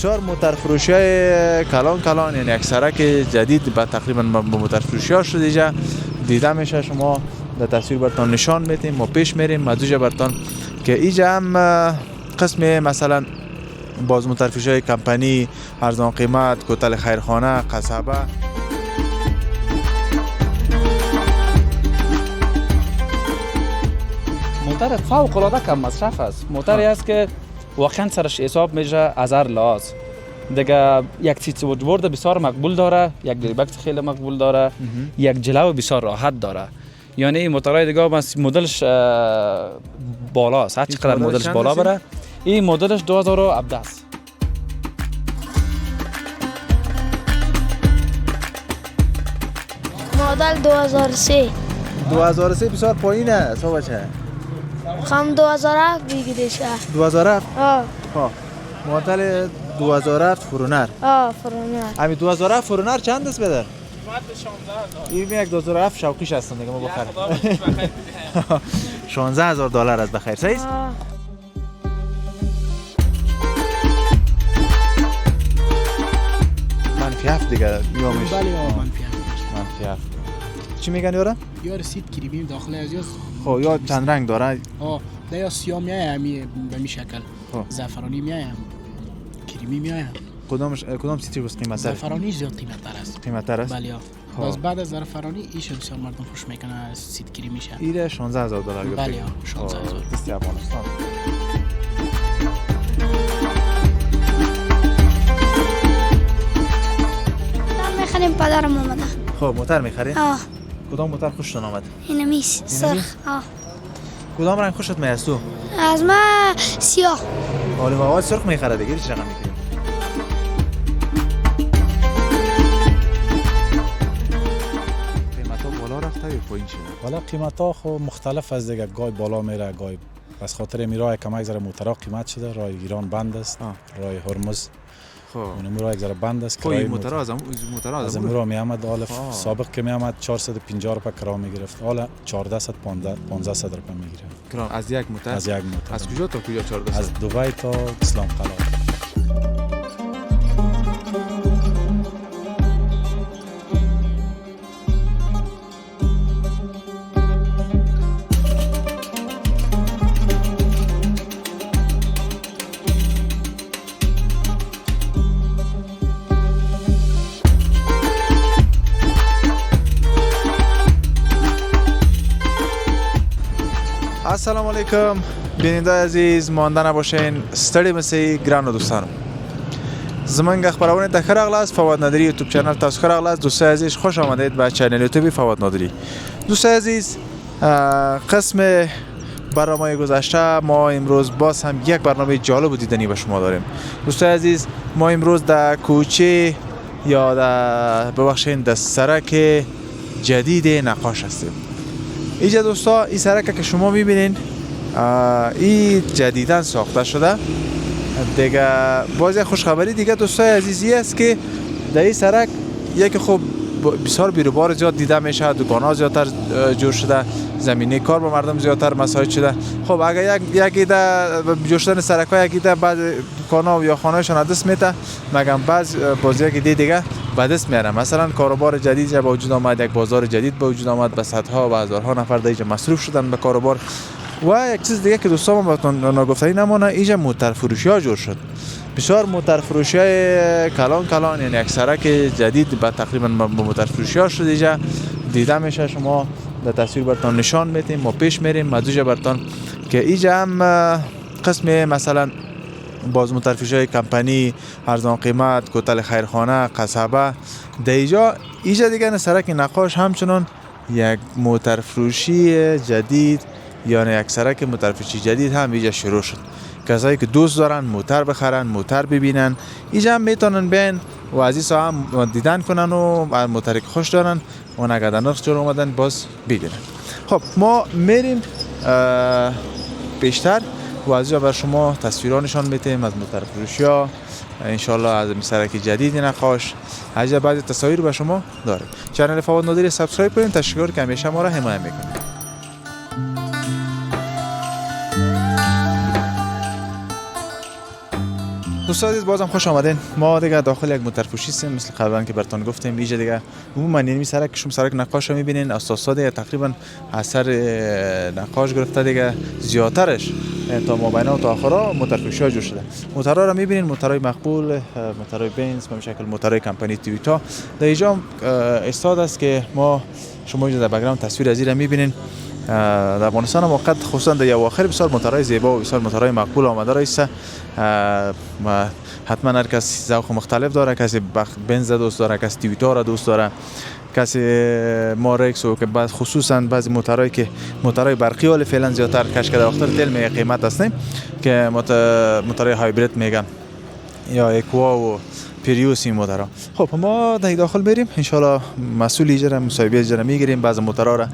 بسیار موتر فروشی های کلان یعنی اکثرا که جدید به تقریبا به موتر فروشی ها شده اینجا دیده میشه. شما در تصویر براتون نشان میدیم، ما پیش میریم مدوجه براتون که اینجا هم قسم مثلا باز موتر فروشی های کمپانی، ارزان قیمت، کوتل خیرخانه، قصبه. موتر فوق العاده کم مصرف است. موتری است که واقعا سرش حساب میشه از هر لحاظ. دیگه یک سیت بورد بسیار مقبول داره، یک گیربکس خیلی مقبول داره، یک جلو بسیار راحت داره. یعنی این موترهای دیگه مدلش بالاست، هر چقدر مدلش بالا بره. این مدلش 2017 است. مدل 2003 بسیار پایینه صاحب چه؟ خم 2007 بگیره شه. 2007 آه مدل 2007 فرونر. فرونر. همین 2007 فرونر چند است بده؟ این یک 2007 شوقیش هستن دیگه ما بخریم. $16,000 است بخیر صحیح؟ منفی 7 دیگه یا میشه. بله منفی 7. چی میگن یارا؟ یا سیت کریمی داخل از یا خب یا چند رنگ داره؟ ده یا سیاه میایه همی به می شکل. زعفرانی میایه، کریمی میایه. کدام سیتی بس قیمت داره؟ زعفرانی زیاد قیمت تر است. قیمت تر است؟ بله. باز بعد از زعفرانی ایش بسیار مردم خوش میکنه از سیت کریمی میشه. ایره $16,000 بله 16,000. دستی افغانستان. میخریم پدرم اومده. خب موتر میخرین؟ کدام موتر خوشتون آمد؟ اینه میس سرخ. کدام رنگ خوشت میاد تو؟ از ما سیاه. حالا آواز سرخ میخره دیگه چه رقم میگیری؟ قیمتا بالا رفته یا پایین شده؟ والا قیمتا خو مختلف از دیگه، گای بالا میره گای بس خاطر میرای کمک زره موترها قیمت شده. راه ایران بند است، راه هرمز خب اون راه یک ذره بند است. کرای موتر از امرو می آمد حالا سابق که می آمد 450 روپیه کرایه می گرفت، حالا 1400 1500 روپیه می گیره کرایه از یک موتر. از کجا تا کجا 1400؟ از دبی تا اسلام قلعه. السلام علیکم بیننده عزیز، مانده نباشین، ستړي مسئ ګرانو دوستانو. زمونږ خبرونه ته ښه راغلاست. فواد نادری یوتیوب چینل تاسو ښه راغلاست. دوستای عزیز خوش آمدید به چینل یوتیوبی فواد نادری. دوستای عزیز قسم برنامه گذشته ما امروز باز هم یک برنامه جالب و دیدنی به شما داریم. دوستای عزیز ما امروز در کوچه یا در سرک جدید نقاش هستیم. اینجا دوستا این سرک که شما میبینین این جدیدن ساخته شده دیگه. باز یک خوشخبری دیگه دوستای عزیزی است که در این سرک یک خب بسیار بیروبار زیاد دیده میشه، دکان‌ها زیادتر جور شده، زمینه کار به مردم زیادتر مساعد شده. خب اگر یک ایده جور شدن سرک‌ها یک ایده بعد دکان‌ها یا خانه‌شان دست میته، مگم بعض باز یک ایده دیگه به دست میاره. مثلا کاروبار جدید به وجود آمد، یک بازار جدید به وجود آمد، به صدها و هزارها نفر در اینجا مصروف شدن به کاروبار. و یک چیز دیگه که دوستان بهتون نگفتنی نمونه، اینجا موتر فروشی ها جور شد. بسیار موتر فروشی های کلان یعنی اکثرا که جدید به تقریبا به موتر فروشی ها شده اینجا دیده میشه. شما در تصویر براتون نشان میدیم، ما پیش میریم مدوجه براتون که اینجا هم قسم مثلا باز موتر فروشی های کمپانی، ارزان قیمت، کوتل خیرخانه، قصبه. در اینجا دیگه سرک نقاش همچنان یک موتر فروشی جدید یعنی اکثرا که موتر فروشی جدید هم اینجا شروع شد. کسایی که دوست دارن موتر بخرن، موتر ببینن، اینجا هم میتونن بین و از این ساعت هم دیدن کنن و موتر که خوش دارن و نگه نرخ جور اومدن باز بگیرن. خب ما میریم بیشتر و از اینجا بر شما تصویرانشان میتیم از موتر فروشی ها انشالله از سرک جدید نقاش. از بعضی تصاویر به شما داریم. چنل فواد نادری سابسکرایب کنین. تشکر که همیشه ما را حمایت میکنید. دوستان عزیز بازم خوش آمدین. ما دیگه داخل یک موترفروشی هستیم، مثل قبلا که براتون گفتیم. اینجا دیگه عموما یعنی سرک نقاش رو می‌بینین. اساسا دیگه تقریبا اثر نقاش گرفته دیگه زیادترش تا مابینا و تا آخرا موترفروشی جور شده. موتورها رو می‌بینین، موتورهای مقبول، موتورهای بنز، به شکل موتورهای کمپانی تویوتا. در اینجا استاد است که ما شما اینجا در بک‌گراند تصویر از این می‌بینین. در افغانستان هم وقت خصوصا در اواخر بسیار موتورهای زیبا و بسیار موتورهای مقبول آمده رایسته. و حتما هر کس ذوق مختلف داره، کسی بنز دوست داره، کسی تویوتا را دوست داره، کسی مارکس و که بعد خصوصا بعضی موتورهای برقی ولی فعلا زیادتر کش کرده وقت دل می قیمت هستیم که موتورهای هایبرید میگن یا اکوا و پریوس این موتورها. خب ما در داخل بریم ان شاء الله مسئول اجاره مصاحبه اجاره میگیریم، بعضی موتورها را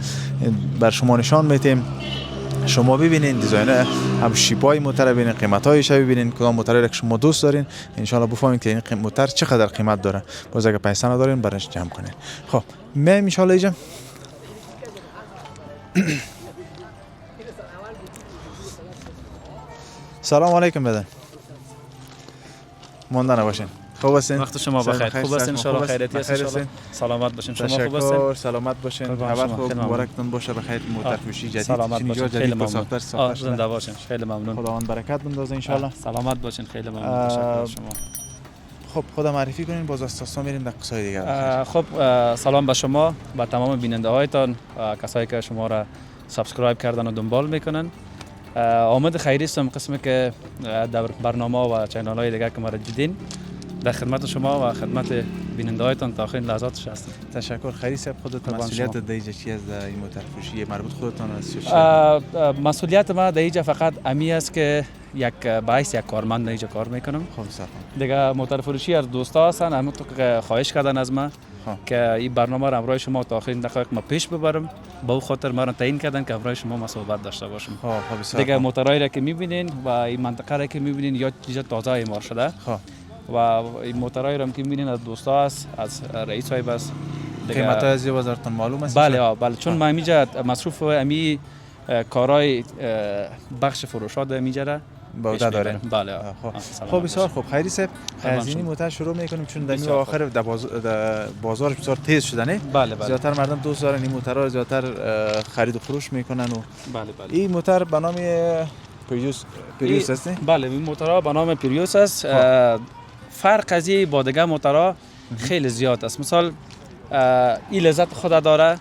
بر شما نشان میدیم، شما ببینین دیزاین هم شیپای موتور ببینین، قیمتایش ببینین، کدام موتوری را که شما دوست دارین ان شاء الله بفهمید که این موتور چقدر قیمت داره. باز اگه پیسه ندارین برش جمع کنین. خب من ان شاء الله اینجا سلام علیکم بدن. مونده نباشین. خوب هستین؟ وقت شما بخیر. خوب هستین؟ ان شاء الله خیریتی هستین. سلامت باشین. شما خوب هستین؟ سلامت باشین. هوا خوب مبارکتون باشه. بخیر موترفروشی جدید. سلامت باشین. خیلی ممنون. زنده باشین. خیلی ممنون. خداوند برکت بندازه ان شاء الله. سلامت باشین. خیلی ممنون. تشکر شما. خب خودم معرفی کنین باز اساسا میریم در قصای دیگه. خب سلام به شما، به تمام بیننده هایتان، کسایی که شما را سابسکرایب کردن و دنبال میکنن. آمد خیری هستم قسمی که در برنامه و چینل های دیگه که ما را دیدین. در خدمت شما و خدمت بیننده هایتان تا آخرین لحظاتش هستم. تشکر. خیری صاحب خودتون مسئولیت دیجا چی از این موترفروشی مربوط خودتان است؟ مسئولیت ما دیجا فقط امی است که یک باعث یک کارمند دیجا کار میکنم. خب صافا. دیگه موترفروشی از دوستا هستن، همونطور که خواهش کردن از ما که این برنامه را همراه شما تا آخرین دقایق ما پیش ببرم. با او خاطر ما را تعیین کردن که همراه شما ما صحبت داشته باشم. خب دیگه موتورایی را که میبینین و این منطقه را که میبینین یا چیز تازه اعمار شده. و این موتورایی را که میبینین از دوستا است، از رئیس صاحب است. قیمت‌های از بازارتون معلوم است؟ بله چون ما اینجا مصروف امی کارهای بخش فروشات اینجا بوده داره. بله. خب بسیار خوب. خیری صاحب از این موتور شروع میکنیم چون در آخر در بازار بسیار تیز شده نه؟ بله. زیادتر مردم دوست دارن این موتورها رو زیادتر خرید و فروش میکنن و بله. این موتور به نام پریوس است نه؟ بله این موتورها به نام پریوس است. فرق از با دیگه موتورها خیلی زیاد است. مثال این لذت خود داره،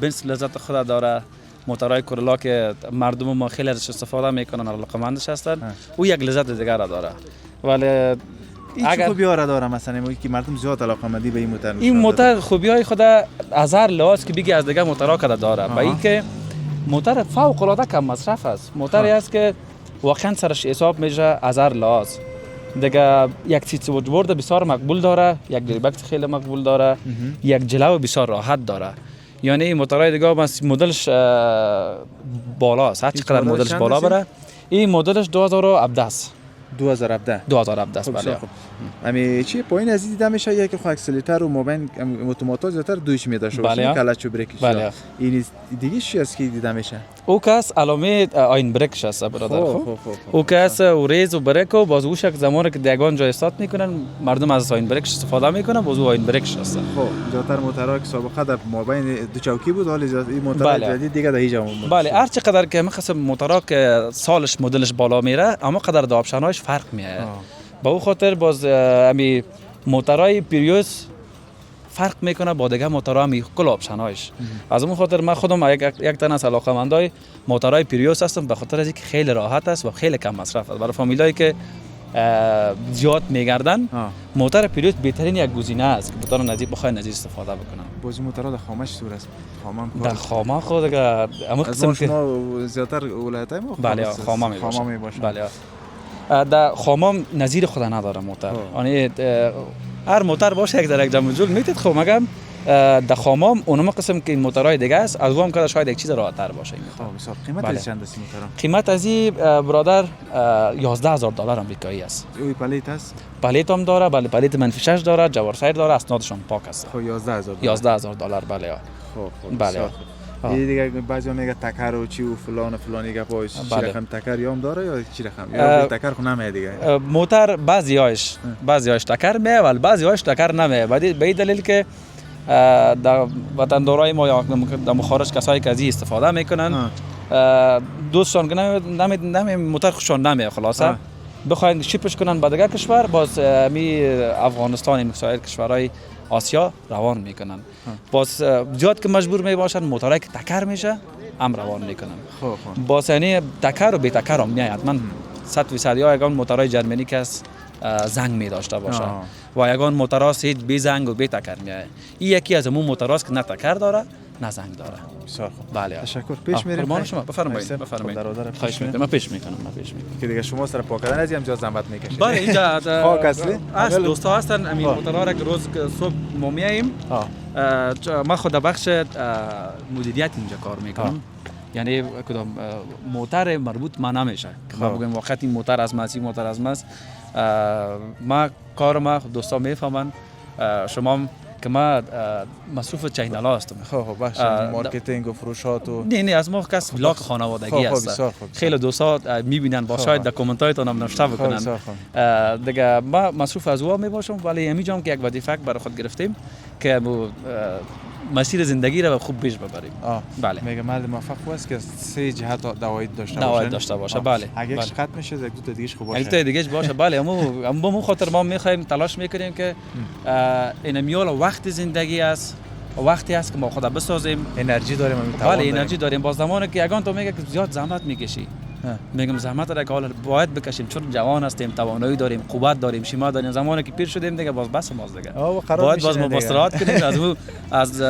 بنز لذت خود داره، موتورهای کورولا که مردم ما خیلی ازش استفاده میکنن، علاقه‌مندش هستن، او یک لذت دیگر داره. ولی اگر خوبی ها داره مثلا موقعی که مردم زیاد علاقه‌مندی به این موتور نشون این موتور خوبیای خود از هر لحاظ که بگی از دیگه موتورها که داره. با اینکه موتور فوق العاده کم مصرف است. موتوری است که واقعا سرش حساب میشه از هر لحاظ. دیگه یک سیت وجبورد بسیار مقبول داره، یک دریبکت خیلی مقبول داره، یک جلو بسیار راحت داره. یعنی این موتورهای دیگه مدلش بالاست، هر چقدر مدلش بالا بره. این مدلش 2017 است. 2017 است. بله. امی چی پایین از دیدم میشه یک خو اکسلراتور و موبین اتوماتور زیاتر دویش میده شو کلچ و بریکش. بله. این دیگه چی است که دیدم میشه؟ او کس علامه آین بریکش است برادر. او کس و ریز و بریک و باز اوش زمانی که دیگان جای استارت میکنن مردم از آین بریکش استفاده میکنن، باز او آین بریکش است. خب زیاتر موتورها که سابقه در موبین دو چوکی بود ولی این موتور جدید دیگه در هیچ بله هر چقدر که مثلا موتورها که سالش مدلش بالا میره اما قدر د آپشن‌هاش فرق میاد. با او خاطر باز امی موتورهای پریوس فرق میکنه با دیگه موتورها امی کل آپشن‌هاش. از اون خاطر من خودم یک تن از علاقه‌مندای موتورهای پریوس هستم به خاطر اینکه خیلی راحت است و خیلی کم مصرف است. برای فامیلایی که زیاد میگردن موتور پریوس بهترین یک گزینه است که بتونن نزدیک بخواین نزدیک استفاده بکنن. بازی موتورها در خامش سور است. در خامه خود دیگه اما قسم که زیادتر ولایت‌های ما بله خامه میباشه. بله در خامه نظیر خود نداره موتور. یعنی هر موتور باشه یک در یک جمع جول میتید. خب مگم در خامه اونم قسم که این موتورهای دیگه است از اون که شاید یک چیز راحت‌تر باشه این موتور. قیمت از چند است این موتور؟ قیمت از این برادر $11,000 آمریکایی است. این پلیت است؟ پلیت هم داره. بله پلیت منفی 6 داره، جوار سایر داره، اسنادش هم پاک است. خب $11,000. $11,000 بله. خب بله. این دیگه بعضی میگه تکر و چی و فلان و فلانی گپا چی بله. رقم تکر یام داره یا چی رقم یا تکر خو نمیه دیگه موتر بعضیاش تکر میه ولی بعضیاش تکر نمیه به این دلیل که در وطندارای ما یا در مخارج کسایی که از این استفاده میکنن دوستان که نمی موتر خوششان نمیه خلاصه بخواین شیپش کنن به دیگه کشور باز می افغانستان سایر کشورهای آسیا روان میکنن باز زیاد که مجبور می باشن موترایی که تکر میشه هم روان میکنن باز یعنی تکر و بی تکر هم میاد من 100% یا یگان موترهای جرمنی که از زنگ می داشته باشه و یگان موتراست هیچ بی زنگ و بی تکر میاد این یکی از همون موتراست که نه تکر داره نه زنگ داره بسیار خوب بله تشکر پیش میریم فرمان شما بفرمایید خواهش میکنم من پیش میکنم که دیگه شما سر پا کردن از هم جا زحمت میکشید بله اینجا خاک اصلی از دوستا هستن امین موترها را که روز صبح ما میاییم ما خود بخش مدیریت اینجا کار میکنم یعنی کدام موتر مربوط ما نمیشه که ما بگیم وقت این موتر از ماست این موتر از ماست ما کار ما دوستا میفهمن شما که ما مصروف چینل ها هستم خب بخش مارکتینگ و فروشات و نه از ما کس بلاک خانوادگی هست خیلی دوستا میبینن با شاید در کامنت هایتون هم نوشته بکنن دیگه ما مصروف از او میباشم ولی همینجا که یک وظیفه برای خود گرفتیم که مسیر زندگی را خوب پیش ببریم بله میگه مرد موفق است که سه جهت دواید داشته باشه بله اگه ختم میشه یک دو تا دیگه خوب باشه یک دو تا دیگه باشه بله همون خاطر ما میخوایم تلاش میکنیم که این میول وقت زندگی است وقتی است که ما خود بسازیم انرژی داریم بله انرژی داریم باز زمانی که یگان تو میگه که زیاد زحمت میکشی میگم زحمت را که باید بکشیم چون جوان هستیم توانایی داریم قوت داریم شیما داریم زمانی که پیر شدیم دیگه باز بس ماست دیگه باید باز مباشرت کنیم از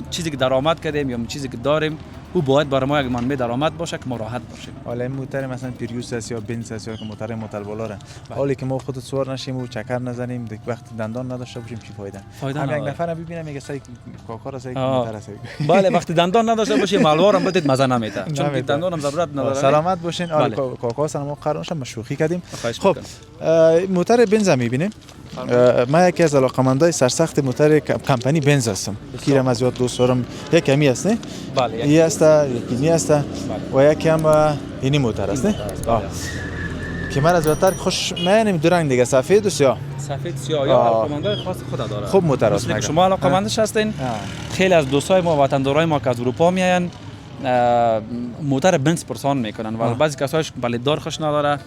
چیزی که درآمد کردیم یا چیزی که داریم او باید برای ما یک منبع درآمد باشه که ما راحت باشیم حالا این موتر مثلا پریوس است یا بنز است یا که موتر متلبالاره حالی که ما خود سوار نشیم و چکر نزنیم دیگه وقت دندان نداشته باشیم چی فایده هم یک نفر ببینم میگه سای کاکا را سای موتر است بله وقتی دندان نداشته باشیم مالوار هم بدید مزه نمیده چون که دندان هم ضرورت نداره سلامت باشین کاکا سلام قرارش ما شوخی کردیم خب موتر بنز میبینیم ما یکی از علاقه‌مندای سرسخت موتر کمپانی بنز هستم کیرم از یاد دوست دارم یک کمی است نه بله یکی است یکی نی است و یکی هم اینی موتر است نه که من از وقتر خوش من دو رنگ دیگه سفید و سیاه سفید سیاه یا علاقه‌مندای خاص خود داره خوب موتر است شما علاقه‌مندش هستین خیلی از دوستای ما وطندارای ما که از اروپا میاین موتر بنز پرسان میکنن و بعضی کسایش پلیدار خوش نداره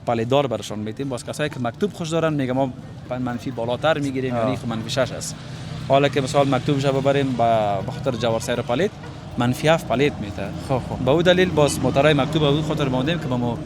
پلیدار برشون میتیم باز کسایی که مکتوب خوش دارن میگم ما منفی بالاتر میگیریم یعنی منفی 6 است حالا که مثال مکتوبش ببریم به خاطر جوار سیر پلیت منفی 7 پلیت میته خب به اون دلیل باز موترهای مکتوب به اون خاطر موندیم که ما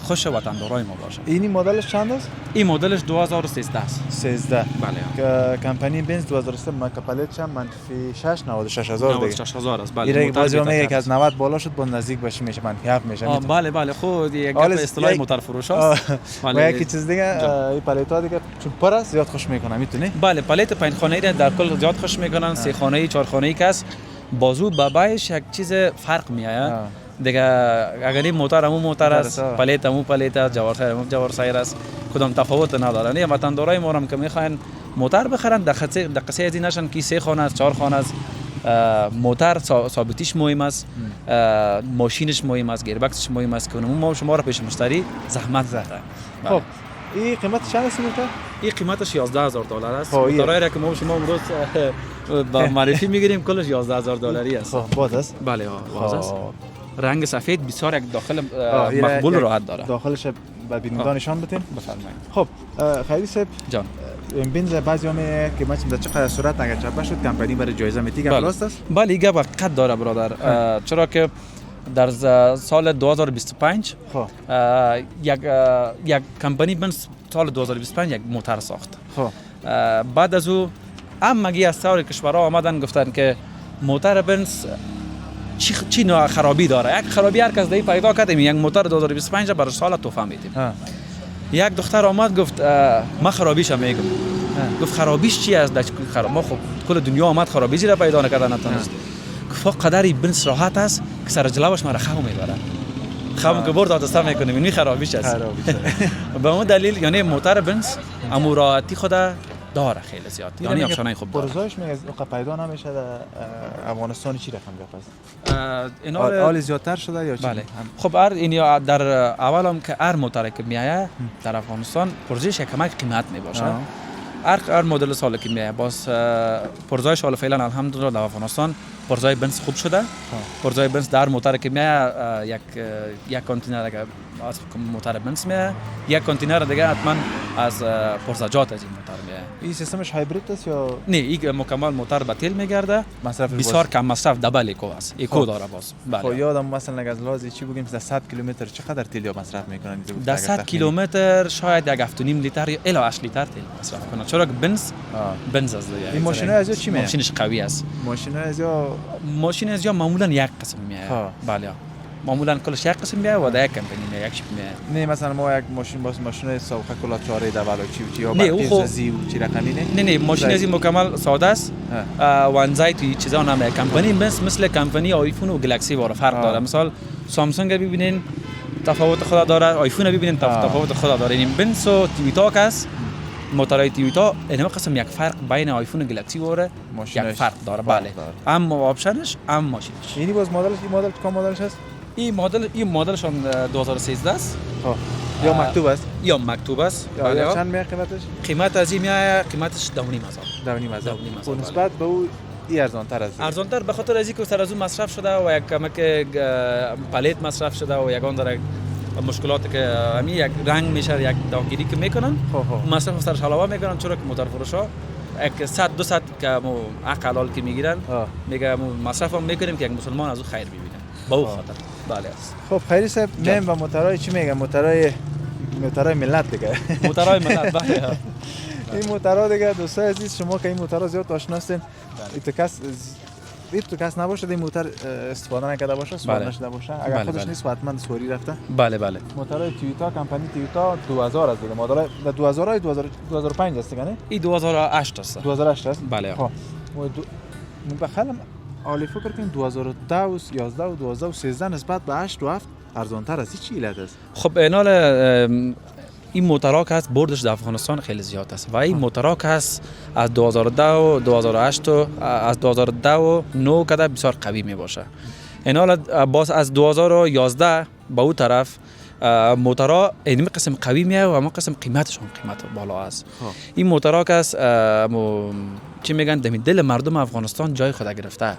خوش وطندارای ما باشه این مدلش چند است این مدلش 2013 است 13 بله کمپانی بنز 2013 مکپلت چند منفی 6 96000 دیگه 96000 است بله این بعضی میگه که از 90 بالا شد با نزدیک باشه میشه منفی 7 میشه بله بله خود یک گپ اصطلاحی موتر فروش است و یکی چیز دیگه این پلیت‌ها دیگه چون پر است زیاد خوش میکنه میتونی بله پلیت 5 خانه‌ای در کل زیاد خوش میکنن 3 خانه‌ای 4 خانه‌ای کس بازو بابایش یک چیز فرق میآید دیگه اگر این موتر همون موتر است پلیت همون پلیت است جوار سایر همون جوار سایر است کدام تفاوت نداره نه وطندارای ما هم که میخواین موتر بخرن دقیقه از این نشن که 3 خانه است 4 خانه است موتر ثابتیش مهم است ماشینش مهم است گیربکسش مهم است که ما شما را پیش مشتری زحمت زده خب این قیمت چند است موتر این قیمتش $11000 است موترایی را که ما شما امروز با معرفی میگیریم کلش $11000 است باز است بله باز است رنگ سفید بسیار یک داخل مقبول راحت داره داخلش به بینندگان نشان بدین بفرمایید خب خیلی صاحب جان این بنز بعضی میگه که مثلا چقدر صورت اگر چاپ شد کمپانی برای جایزه میتیگه راست است بله این وقت داره برادر چرا که در سال 2025 خب یک کمپانی بنز سال 2025 یک موتر ساخت خب بعد از او همگی از سایر کشورها آمدن گفتن که موتر بنز چی نوع خرابی داره یک خرابی هر کس دی پیدا کردیم یک موتر 2025 برای سال تحفه میدیم یک دختر آمد گفت ما خرابیش میگم گفت خرابیش چی است ما خب کل دنیا آمد خرابی زیرا پیدا نکردن نتونست گفت قدری بنز راحت است که سر جلوش مرا خو میبره خو که برد دسته میکنیم این خرابیش است به اون دلیل یعنی موتر بنز اموراتی خود داره خیلی زیاد، یعنی آپشنای خوب داره. پرزایش میگه از پیدا نمیشه در افغانستان چی رقم گپ است؟ اینا آل زیادتر شده یا چی؟ بله. خب این در اول هم که هر موتر که میایه در افغانستان پرزایش کمک قیمت میباشه. هر مدل سال که میایه باز پرزایش حالا فعلا الحمدلله در افغانستان پرزای بنز خوب شده. پرزای بنز در موتر که میایه یک کانتینر اگه از موتر بنز میایه، یک کانتینر دیگه حتما از پرزجات از این موتر میایه. این سیستمش هایبرید است یا نه؟ این مکمل موتر به تیل میگرده، مصرف بسیار کم مصرف، دبل اکو است. اکو داره باز. خب بله. یادم مثلا از لحاظ چی بگیم در 100 کیلومتر چقدر تیل یا مصرف میکنن؟ در 100 کیلومتر شاید یک 7.5 لیتر یا الی 8 لیتر تیل مصرف کنه، چرا که بنز از دیگه. این ماشین‌ها از چی میاد؟ ماشینش قوی است. ماشین از معمولا یک قسم میاد. بله. معمولا کلش یک قسم میاد و در یک کمپانی میاد، یک شیپ میاد. نه مثلا ما یک ماشین باز ماشین سابقه کلا 4 دبل چی یا برقی و چی رقمی نه؟ نه ماشین از این مکمل ساده است. وانزای توی چیزا نمیاد. کمپانی مثل کمپانی آیفون و گلکسی واره فرق داره. مثلا سامسونگ ببینین تفاوت خود داره، آیفون ببینین تفاوت خود داره. این بنز و تویوتا کس موتورای تویوتا این قسم یک فرق بین آیفون و گلکسی واره یک فرق داره. بله. اما آپشنش ماشینش. یعنی باز مدلش کام مدلش هست؟ این مدلشون 2013 است. یا مکتوب است؟ یا مکتوب است. بله. چند میاد قیمتش؟ قیمت از این میاد قیمتش 2.5 نسبت به او ارزان‌تر است. ارزان‌تر به خاطر از اینکه سر از اون مصرف شده و یک کمک پلیت مصرف شده و یگان داره مشکلاتی که همین یک رنگ میشه، یک داغگیری که میکنن مصرف سرش علاوه میکنن، چرا که موتور فروشا یک 100 200 که مو حلال که میگیرن میگه مصرف هم میکنیم که یک مسلمان از او خیر ببینه با او خاطر. بله. خب خیری صاحب میم و موتورای چی میگه؟ موتورای ملت دیگه. موتورای ملت. بله. این موتورا دیگه دوستای عزیز شما که این موتورا زیاد آشنا هستین، تو کس نباشه این موتور استفاده نکرده باشه، سوار نشده باشه، اگر خودش نیست حتما سواری رفته. بله. موتور تویوتا کمپانی تویوتا 2000 است دیگه. مدل 2000 2005 است دیگه نه؟ این 2008 است. 2008 است. بله. خب بخلم عالی فکر کنم 2010 و 11 و 12 و 13 نسبت به 8 و 7 ارزان‌تر است. چی علت است؟ خب این موتورها که هست بردش در افغانستان خیلی زیاد است و این موتورها که هست از 2010 و 2008 و از 2010 و 9 کده بسیار قوی می باشه. این حال باز از 2011 به اون طرف موتورها این قسم قوی میه و اما قسم قیمتشون قیمت بالا است. این موتورها که هست چی میگن دل مردم افغانستان جای خود گرفته،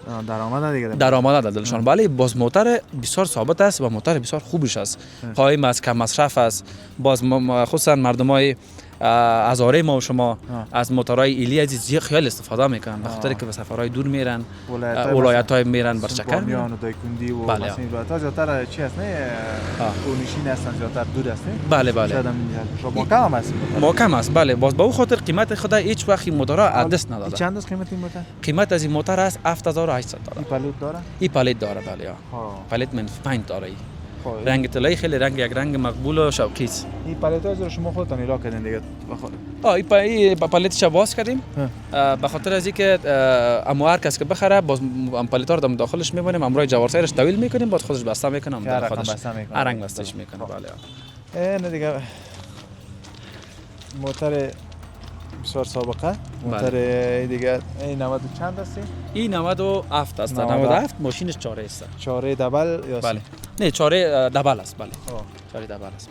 درآمد دلشان. ولی باز موتور بسیار ثابت است و موتور بسیار خوبش است، قایم از کم مصرف است. باز خصوصا مردمای هزاره ما و شما از موتورهای ایلی از خیال استفاده میکنن به خاطر که به سفرهای دور میرن، ولایت‌های میرن بر چکر میان و دایکندی و بله. مثلا زیادتر چی است نه کونشین هستن، زیادتر دور است. بله. محکم است. محکم است. بله. باز به اون خاطر قیمت خود هیچ وقت این موتورها دست نداده. چند است قیمت این موتور؟ قیمت از این موتور است 7800 دلار. این پلیت داره؟ این پلیت داره. بله. پلیت من 5 داره. رنگ طلایی خیلی یک رنگ مقبول و شوقی است. این پلیت‌ها از شما خودتون ایلا کردین دیگه بخاطر این پلیتش باز کردیم به خاطر از اینکه امو هر کس که بخره باز پلیت‌ها رو داخلش می‌بریم، امروی جوارسایرش طویل می‌کنیم، بعد خودش بسته می‌کنم در خودش رنگ بستش می‌کنه. بله. نه دیگه موتور بسیار سابقه. موتور دیگه این 90 چند است؟ این 97 است. 97 ماشینش 4 است. 4 دبل یا بله. نه 4 دبل است. بله. 4 دبل است.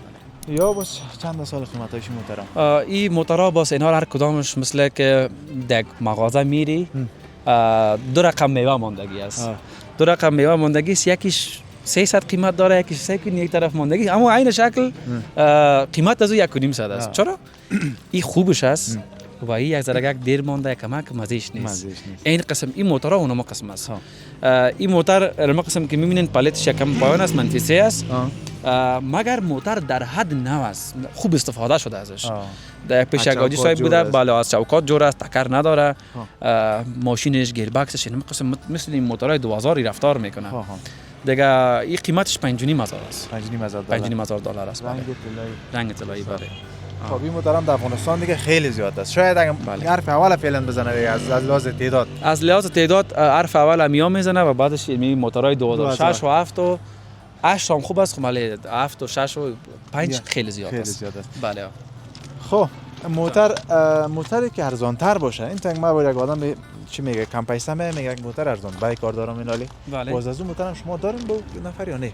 بله. یا باز چند سال قیمتش موتورا؟ این موتورا باز اینا هر کدامش مثل که در مغازه میری دو رقم میوه ماندگی است. دو رقم میوه ماندگی است، یکیش 300 قیمت داره، یکیش 3 یک طرف ماندگی، اما عین شکل قیمت از 1.5 است. چرا؟ این خوبش است و این یک ذره یک دیر مانده کمک مزهش نیست. این قسم این موتورها اونم قسم است. این موتور علم قسم که میبینین پالتش کم پایان است، منفی 3 است. مگر موتور در حد نو است، خوب استفاده شده ازش. در پیش گاجی سایب بوده، بالا از چوکات جور است، تکر نداره، ماشینش گیربکسش این قسم مثل این موتورهای 2000 رفتار میکنه. دیگه این قیمتش 5.5 است. 5.5 دلار است. رنگ طلایی. بله. خب این موتورم در افغانستان دیگه خیلی زیاد است. شاید اگه حرف اول فعلا بزنه دیگه از لحاظ تعداد. از لحاظ تعداد حرف اول میام میزنه و بعدش این موتورهای 2006 و 7 و 8 هم خوب است، ولی 7 و 6 و 5 خیلی زیاد است. بله. بله. خب موتری که ارزان تر باشه. این تنگ ما باید یک آدم چی میگه کم پیسه میگه یک موتر ارزان برای کار دارم اینالی. بله. باز از اون موتر هم شما دارین با نفر یا نه؟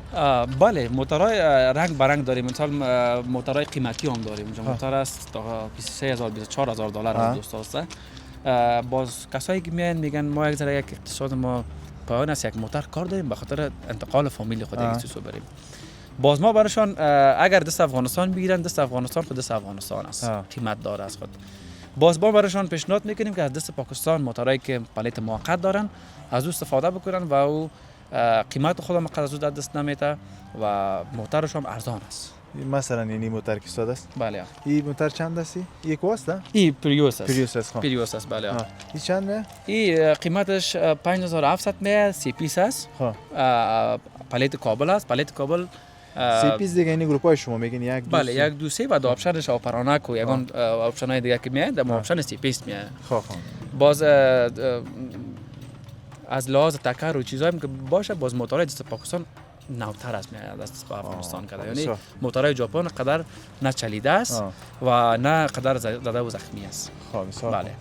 بله موتورهای رنگ برنگ داریم. مثلا موتورهای قیمتی هم داریم. اونجا موتور است تا 23000 24000 دلار هم دوست است. باز کسایی که میگن ما یک ذره یک اقتصاد ما پایان است، یک موتر کار داریم به خاطر انتقال فامیل خود یک چیزو بریم. باز ما براشون اگر دست افغانستان بگیرن، دست افغانستان خود دست افغانستان است، قیمت داره از خود. باز ما براشون پیشنهاد میکنیم که از دست پاکستان موتورایی که پلیت موقت دارن از او استفاده بکنن و او قیمت خود هم از او دست نمیته و موترش هم ارزان است. مثلا این موتر که ساده است. بله. این موتر چند است؟ یک واسطه؟ این پریوس است. پریوس است. بله. این چند میه؟ این قیمتش 5700 میه، 3 پیس است. پلیت کابل است. پلیت کابل 3 پیس دیگه این گروپای شما میگین یک دو بله یک دو سه و دو آپشنش آپرانک و یگان آپشنای دیگه که میاد دم آپشن 3 پیس میاد. باز از لحاظ تکر و چیزایی که باشه باز موتورهای دست پاکستان نوتر است میاد دست افغانستان کرده. یعنی موتورهای ژاپن قدر نه چلیده است و نه قدر زده و زخمی است. بله.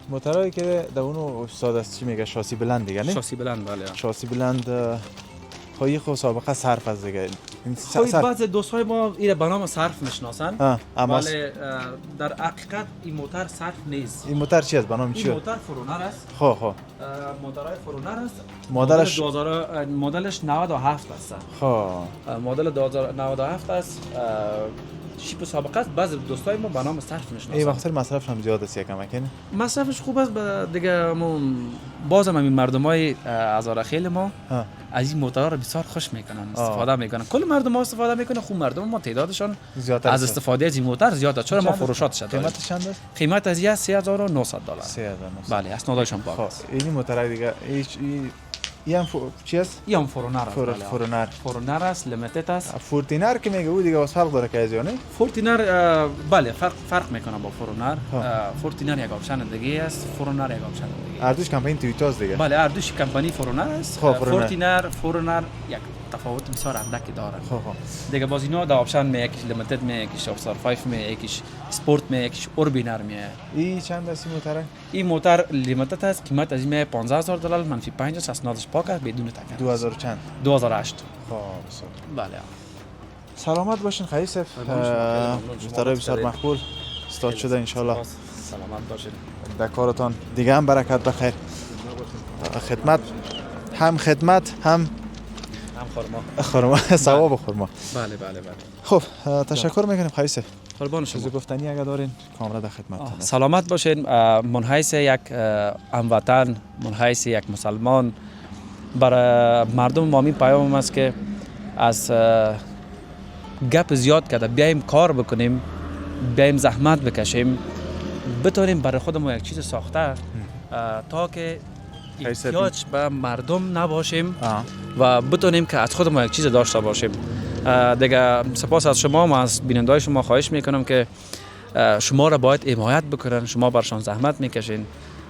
موتورایی که در اونو ساده است چی میگه شاسی بلند دیگه نه؟ شاسی بلند بله. شاسی بلند خواهی خود سابقه صرف از دیگه. خواهی بعض دوستای ما این به نام صرف میشناسن. ولی در حقیقت این موتر صرف نیست. این موتر چی است؟ به نام چیه؟ این موتر فرونر است. موتورهای فرونر است. مدلش 97 است. مدل 2097 است. شیپ سابقه است. بعض دوستای ما به نام صرف میشناسن. این وقت مصرفش هم زیاد است یکم کنه. مصرفش خوب است دیگه. بازم همین مردمای هزارخیل ما از این موتورها رو بسیار خوش میکنن، استفاده میکنن. کل مردم ها استفاده میکنن. خوب مردم ما تعدادشان از استفاده از این موتر زیاده. چرا ما فروشاتش داریم. قیمتش چند است؟ قیمت از 3900 دلار. 3900. بله اسنادشان پاک است. این موتر دیگه این چی است؟ این فرونر است. فرونر است، لیمیتد است. فورتینر که میگه او دیگه واسه فرق داره که از یعنی؟ فورتینر بله فرق میکنه با فرونر. فورتینر یک آپشن دیگه است، فرونر یک آپشن دیگه. هر دوش کمپانی تویوتا دیگه. بله هر دوش کمپانی فرونر است. فورونر یک تفاوت بسیار اندکی داره. دیگه باز اینا در آپشن می یکیش لیمیتد می یکیش آفسر 5 می یکیش اسپورت می یکیش اوربینر می. این چند است این موتر؟ این موتر لیمیتد است. قیمت از این 15000 دلار منفی 5 است. اسنادش پاک است بدون تکر. 2000 چند؟ 2008. بله. سلامت باشین خیسف. موتر بسیار مقبول استاد شده ان شاء الله. سلامت باشین. در کارتان دیگه هم برکت بخیر. خدمت هم خورما ثواب خورما. بله. خب تشکر میکنیم خیسف. قربان شما. چیز گفتنی اگه دارین کاملا در خدمت. سلامت باشین. من حیث یک هموطن، من حیث یک مسلمان برای مردم ما این پیام است که از گپ زیاد کرده بیایم کار بکنیم، بیایم زحمت بکشیم، بتونیم برای خودمون یک چیز ساخته تا که احتیاج به مردم نباشیم و بتونیم که از خودمون یک چیز داشته باشیم. دیگه سپاس از شما. ما از بیننده‌های شما خواهش میکنم که شما را باید حمایت بکنن. شما برشان زحمت میکشین،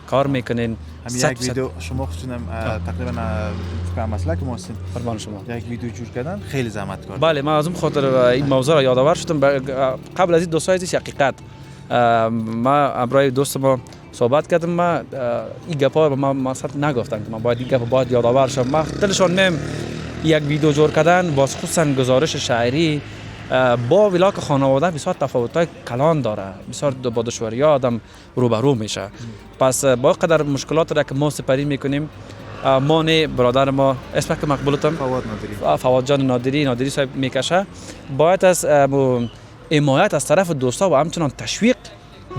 کار میکنین. همین یک ویدیو شما خصوصا تقریبا فکر مسئله که ما هستیم قربان شما یک ویدیو جور کردن خیلی زحمت کار. بله من از اون خاطر این موضوع را یادآور شدم. قبل از این 2 ساعت حقیقت ما امروز دوست ما صحبت کردم. ما این گپا ما مثلا نگفتم که ما باید این گپ باید یادآور شم. ما دلشان میم یک ویدیو جور کردن باز خصوصا گزارش شاعری با ولاک خانواده بسیار تفاوت‌های کلان داره. بسیار با دشواری آدم روبرو میشه. پس با قدر مشکلات را که ما سپری میکنیم ما نه برادر ما اسمش که مقبولتم فواد جان نادری صاحب میکشه باید از حمایت از طرف دوستا و همچنان تشویق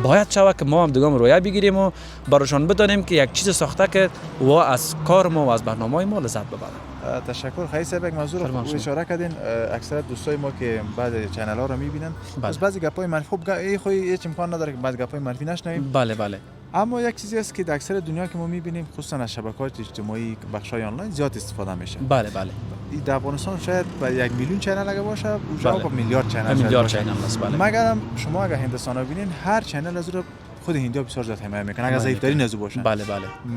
باید شود که ما هم دیگه رویه بگیریم و براشان بدانیم که یک چیز ساخته که و از کار ما و از برنامه ما لذت ببرن. تشکر. خیلی صاحب یک موضوع رو اشاره کردین. اکثر دوستای ما که بعضی چنل ها رو میبینن بس بعضی گپای منفی خوب هیچ امکان نداره که بعضی گپای منفی نشنویم. بله اما یک چیزی است که در اکثر دنیا که ما میبینیم خصوصا از شبکه‌های اجتماعی بخشای آنلاین زیاد استفاده میشه. بله در افغانستان شاید با 1 میلیون چنل اگه باشه اونجا با میلیارد چنل است. بله مگر شما اگه هندستان رو ببینین هر چنل از رو خود هندیا بسیار زیاد حمایت میکنه اگه ضعیف ترین از باشن. بله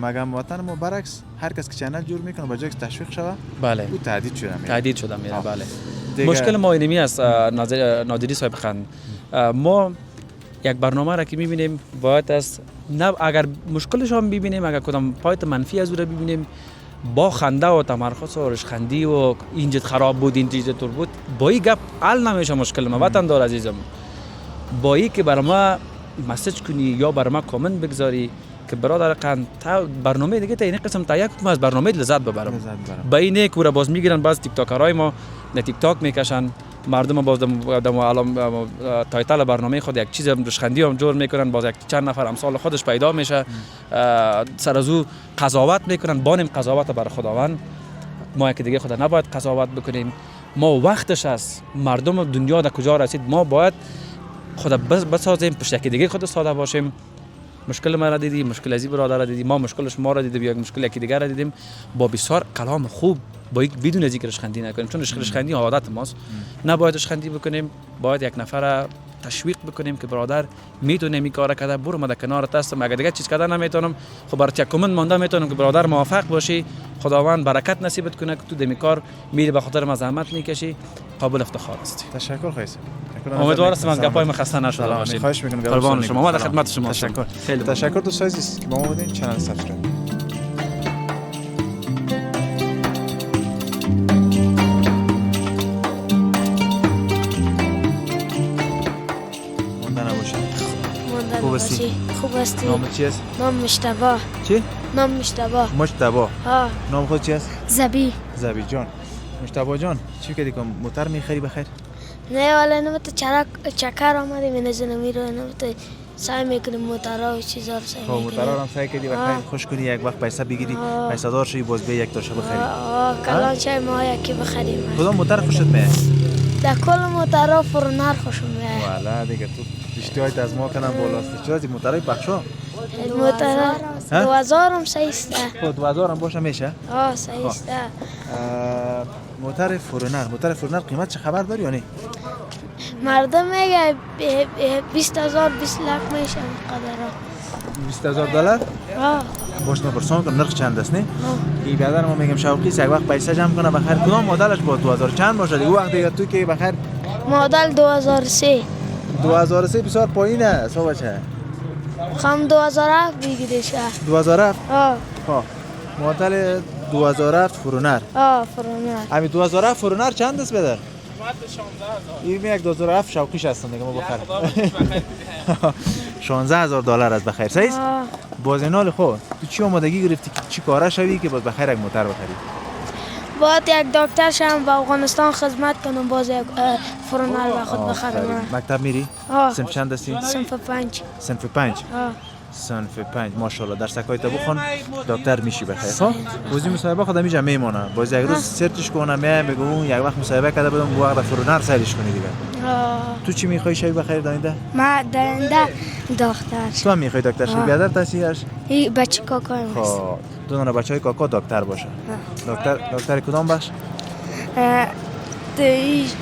مگر وطن ما برعکس هر کس که چنل جور میکنه با جای تشویق شوه بله او تهدید شده میره. بله مشکل ما اینمی است نادری صاحب خان. ما یک برنامه را که می‌بینیم باید از نه اگر مشکلش هم ببینیم، اگر کدام پایت منفی از او را ببینیم، با خنده و تمرکز و رشخندی و اینجا خراب بود اینجا طور بود، با این گپ حل نمیشه مشکل ما. وطن دار عزیزم، با این که بر ما مسیج کنی یا بر ما کامنت بگذاری که برادر قند تا برنامه دیگه تا این قسم تا یک از برنامه لذت ببرم. با اینه که باز میگیرن باز تیک تاکرای ما نه تیک تاک میکشن، مردم باز دم الان تایتل برنامه خود یک چیز رشخندی هم جور میکنن، باز یک چند نفر امثال خودش پیدا میشه، سر از او قضاوت میکنن. بانیم قضاوت بر خداوند، ما یک دیگه خدا نباید قضاوت بکنیم. ما وقتش است مردم دنیا در کجا رسید، ما باید خدا بسازیم پشت یک دیگه خود ساده باشیم. مشکل ما را دیدی، مشکل ازی برادر را دیدی، ما مشکلش ما را دیدیم، یا مشکل یکی دیگر را دیدیم، با بسیار کلام خوب با یک بدون از اینکه رشخندی نکنیم، چون رشخندی عادت ماست، نباید رشخندی بکنیم. باید یک نفر تشویق بکنیم که برادر میتونه این کارو کرده، برو ما در کنارت هستم، اگه دیگه چیز کردن نمیتونم خب برات یک کامنت مونده میتونم که برادر موفق باشی، خداوند برکت نصیبت کنه که تو دمی کار میری به خاطر ما زحمت میکشی، قابل افتخار هستی. تشکر خیس. امیدوارم از گپای ما خسته نشده باشید. خواهش میکنم. قربان شما، ما در خدمت شما. تشکر. خیلی تشکر دوستان عزیز که با ما بودین. چنل سابسکرایب. خوب هستی؟ خوب هستی. نام چی است؟ نام مشتبه. چی؟ نام مشتبه. مجتبی. ها. نام خود چی است؟ زبی. زبی جان. مجتبی جان، چی کردی که موتر میخری بخیر؟ نه والا نمی‌ته چکر آمده می نزنم میره، نمی‌ته سعی میکنیم موترها و چیزا رو سعی میکنیم. موترها هم سعی کردی بخیر خوش کنی، یک وقت پیسه بگیری، پیسه دار شی، باز به یک تاشو بخری. کلان چای ما یکی بخریم. کدام موتر خوشت میاد؟ در کل موترها فرونر خوشم میاد. والا دیگه تو اشتیاقت از ما کنم بالاست. چرا از موترهای بخشو؟ موترها 2000 هم صحیح است. خود 2000 هم باشه میشه؟ صحیح است. موتر فرونر قیمت چه خبر داری یا نه؟ مردم میگه 20000 20 لک میشه قدرها. $20000؟ باش نپرسان کن نرخ چند است نه؟ این برادر ما میگم شوقی یک وقت پیسه جمع کنه بخیر کدام مدلش با 2000 چند باشه دیگه وقت دیگه تو که بخیر مدل 2003 بسیار پایینه صاحب بچه. خام 2007 بگیره شه. 2007؟ ها مدل 2007 فرونر. فرونر. همین 2007 فرونر چند است بدر؟ این یک 2007 شوقیش هستن دیگه ما بخیر. $16000 از بخیر صحیح است؟ باز اینال خود تو چی آمادگی گرفتی که چی کاره شوی که باز بخیر یک موتر بخری؟ باید یک دکتر شم به افغانستان خدمت کنم باز یک فرونر به خود بخرم. مکتب میری؟ صنف چند هستی؟ صنف 5. صنف 5؟ صنف 5 ماشاءالله درسکای تو بخون دکتر میشی بخیر. خب روزی مصاحبه خودم اینجا میمونه باز یک روز سرچش کنم میگم بگو یک وقت مصاحبه کرده بودم وقت فرونر سرش کنی دیگه. تو چی میخوای شوی بخیر داینده؟ ما داینده دکتر. تو هم میخوای دکتر شوی بیادر تاسیش؟ این بچه کاکایم است. خب دو تا بچهای کاکا دکتر باشه. دکتر کدام بخش؟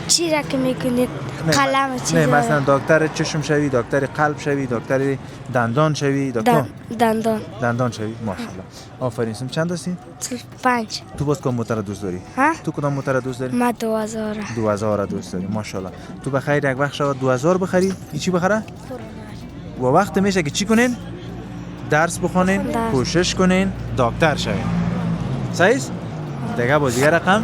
چی را که میکنید قلم چیزا؟ نه مثلا دکتر چشم شوی، دکتر قلب شوی، دکتر دندان شوی، دندان شوی. ماشاءالله. آفرین. سم چند هستی؟ 5. تو باز کدام موتر دوست داری؟ تو کدام موتر دوست داری؟ ما 2000 دوست داری. ماشاءالله. تو بخیر یک وقت شود 2000 بخری؟ این چی بخره؟ و وقت میشه که چی کنین؟ درس بخونین، کوشش کنین، دکتر شوین. صحیح است؟ دیگه بازیگر رقم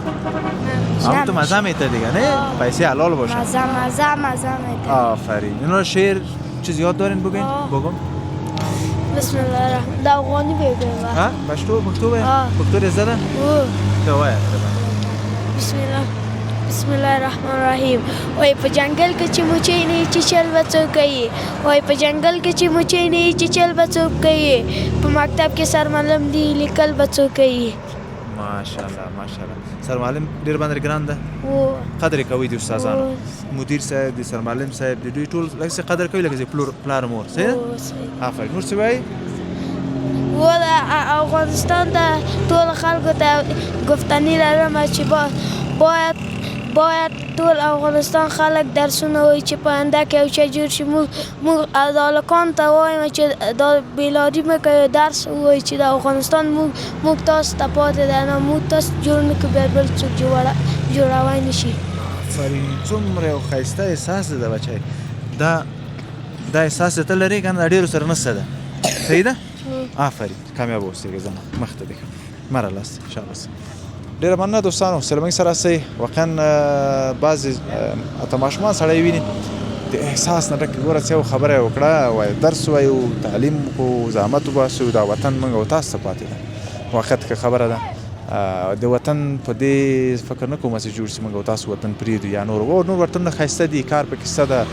هم تو مزه میته دیگه نه؟ پیسه حلال باشه. مزه میته. آفرین. اینا شعر چیز یاد دارین بگین؟ بگم. بسم الله الرحمن دا افغانی بگیم. ها؟ پشتو زده؟ دوای. بسم الله الرحمن الرحیم. وای په جنگل کې چې موچې نه چې چل بچو کوي. وای په جنگل کې چې موچې نه چې چل بچو کوي. په مکتب کې سرمعلم دی لیکل بچو کوي. ماشاءالله. سرمعلم ډیر باندې ګران ده. قدر کوي د استادانو. مدیر صاحب د سرمعلم صاحب د دوی ټول لکه قدر کوي لکه پلار مور. صحیح؟ آفرین. نور څه وایي؟ و افغانستان د ټول خلکو ته گفتنی لرم چې باید ټول افغانستان خلک درسونه وایي چې په آینده کې یو څه جوړ شي. موږ هلکانو ته وایم چې دا بیلاري مه کوئ، درس ووایي چې د افغانستان موږ تاسو ته پاتې دی، نه موږ تاسو جوړ نه کړو بیا بل څوک جوړوی نه شي. آفرین. څومره یو ښایسته احساس ده بچی. دا دا احساس ته لري کنه ډیرو سره نسته ده صحیح ده آفرین کامیاب اوسئ زما مخ ته دې مره لاس ان شاء الله ډیره مننه دوستانو سره موږ سره سي واقعا بعضی تماشمان سره ویني د احساس نه ډک ګوره څه خبره وکړه وای درس وای او تعلیم او زحمت وباسو دا وطن موږ او تاسو پاتې ده وخت کې خبره ده د وطن په دې فکر نه کوم چې جوړ سي موږ او تاسو وطن پریدو یا نور وطن خسته دي کار پکې ستده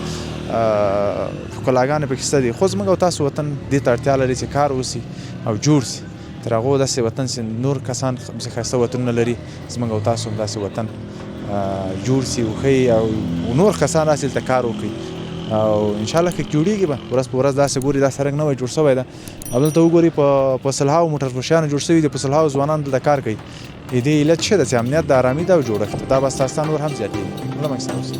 کلاګان پکې ستدي خو موږ او تاسو وطن دې ته اړتیا لري چې کار وسی او جوړ سي تر هغه داسې وطن چې نور کسان چې خسته وطن نه لري موږ او تاسو داسې وطن جوړ سي او خي او نور کسان اصل ته کار وکړي او ان شاء الله کې جوړیږي به ورځ په ورځ داسې ګوري دا سرنګ نه وي جوړ شوی ده اول ته وګوري په سلهاو موټر فروشانو جوړ شوی دي په سلهاو ځوانان دلته کار کوي دې علت څه ده چې امنیت د آرامي ده او جوړښت دا بس تاسو نور هم زیاتېږي الله مکسر اوسئ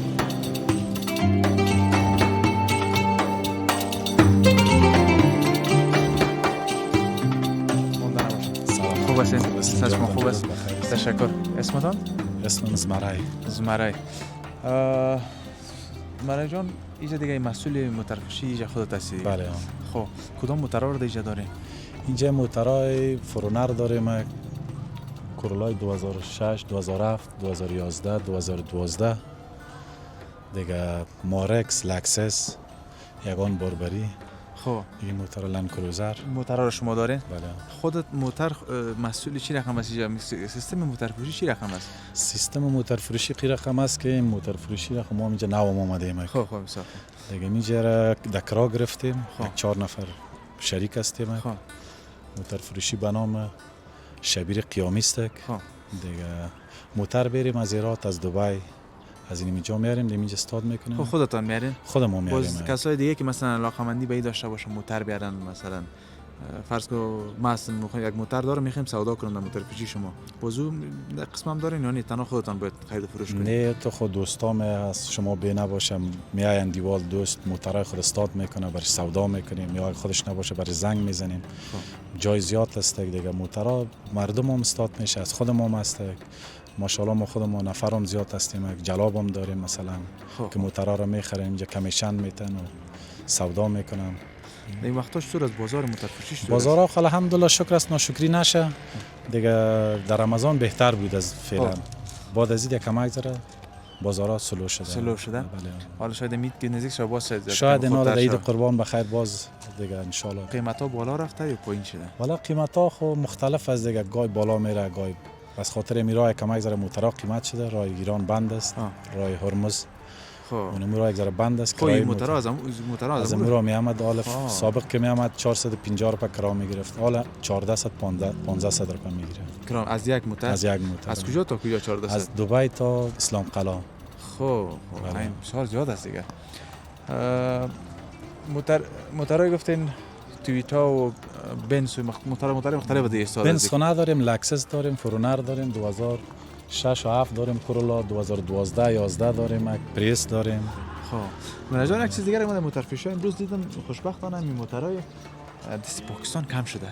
خوب هستین؟ شما خوب است؟ تشکر. اسمتان؟ اسمم زمرای. زمرای. زمرای جان اینجا دیگه مسئول موترفروشی اینجا خودت هستی؟ بله. خب کدام موترها رو اینجا دارین؟ اینجا موترهای فرونر داریم کرولای 2006 2007 2011 2012 دیگه مارکس لکسس یگان باربری خب این موتر لند کروزر موترها رو شما دارین؟ بله. خودت موتر مسئول چی رقم است اینجا؟ سیستم موتر فروشی چی رقم است؟ سیستم موتر فروشی کی رقم است که این موتر فروشی رقم ما اینجا نو آماده ایم. خب بسیار دیگه اینجا دکرا گرفتیم 4 نفر شریک هستیم. خب موتر فروشی به نام شبیر قیامی است. خب دیگه موتر بریم از ایران از دبی از اینجا میاریم اینجا استاد میکنیم. خودتان میارین؟ خودمون میاریم. باز کسای دیگه که مثلا علاقه‌مندی به این داشته باشه موتر بیارن مثلا فرض کو ما اصلا میخوایم یک موتر دارم میخوایم سودا کنیم در موتر فروشی شما بازو قسم هم دارین یا نه تنها خودتان باید خرید و فروش کنید؟ نه تو خود دوستام از شما بی نباشه میاین دیوال دوست موترای خود استاد میکنه برای سودا میکنیم یا خودش نباشه برای زنگ میزنیم. جای زیاد است دیگه موترا مردم هم استاد میشه از خودمون هست ماشاءالله ما خودمون نفرم زیاد هستیم جلاب هم داریم مثلا که موترا رو میخریم اینجا کمیشن میتن و سودا میکنن. این وقتاش صورت از بازار موتر فروشی بازار الحمدلله شکر است ناشکری نشه دیگه در رمضان بهتر بود از فعلا بعد از این کمک زره بازارها سلو شده. بله. حالا شاید امید که نزدیک شه باز شاید اینا عید قربان بخیر باز دیگه ان شاء الله قیمت ها بالا رفته یا پایین شده؟ والا قیمت ها خو مختلف از دیگه گای بالا میره گای بس خاطر میرای کمک زره موترا قیمت شده راه ایران بند است راه هرمز خب اون موتر یک ذره بند است که موترا از امورا می آمد حالا سابق که می آمد 450 روپیه کرایه می گرفت حالا 1400 روپیه می گیره کرایه از یک موتر از کجا تا کجا 1400 از دبی تا اسلام قلعه خب این بسیار زیاد است دیگه موترای گفتین تویوتا و بنز موتر مختلف دیگه استاد بنز خو نداریم لکسس داریم فرونر داریم 2006 و 7 داریم کرولا 2012 11 داریم پریس داریم. خب من جان یک چیز دیگه من موتر فروشی امروز دیدم خوشبختانه این موترای دست پاکستان کم شده.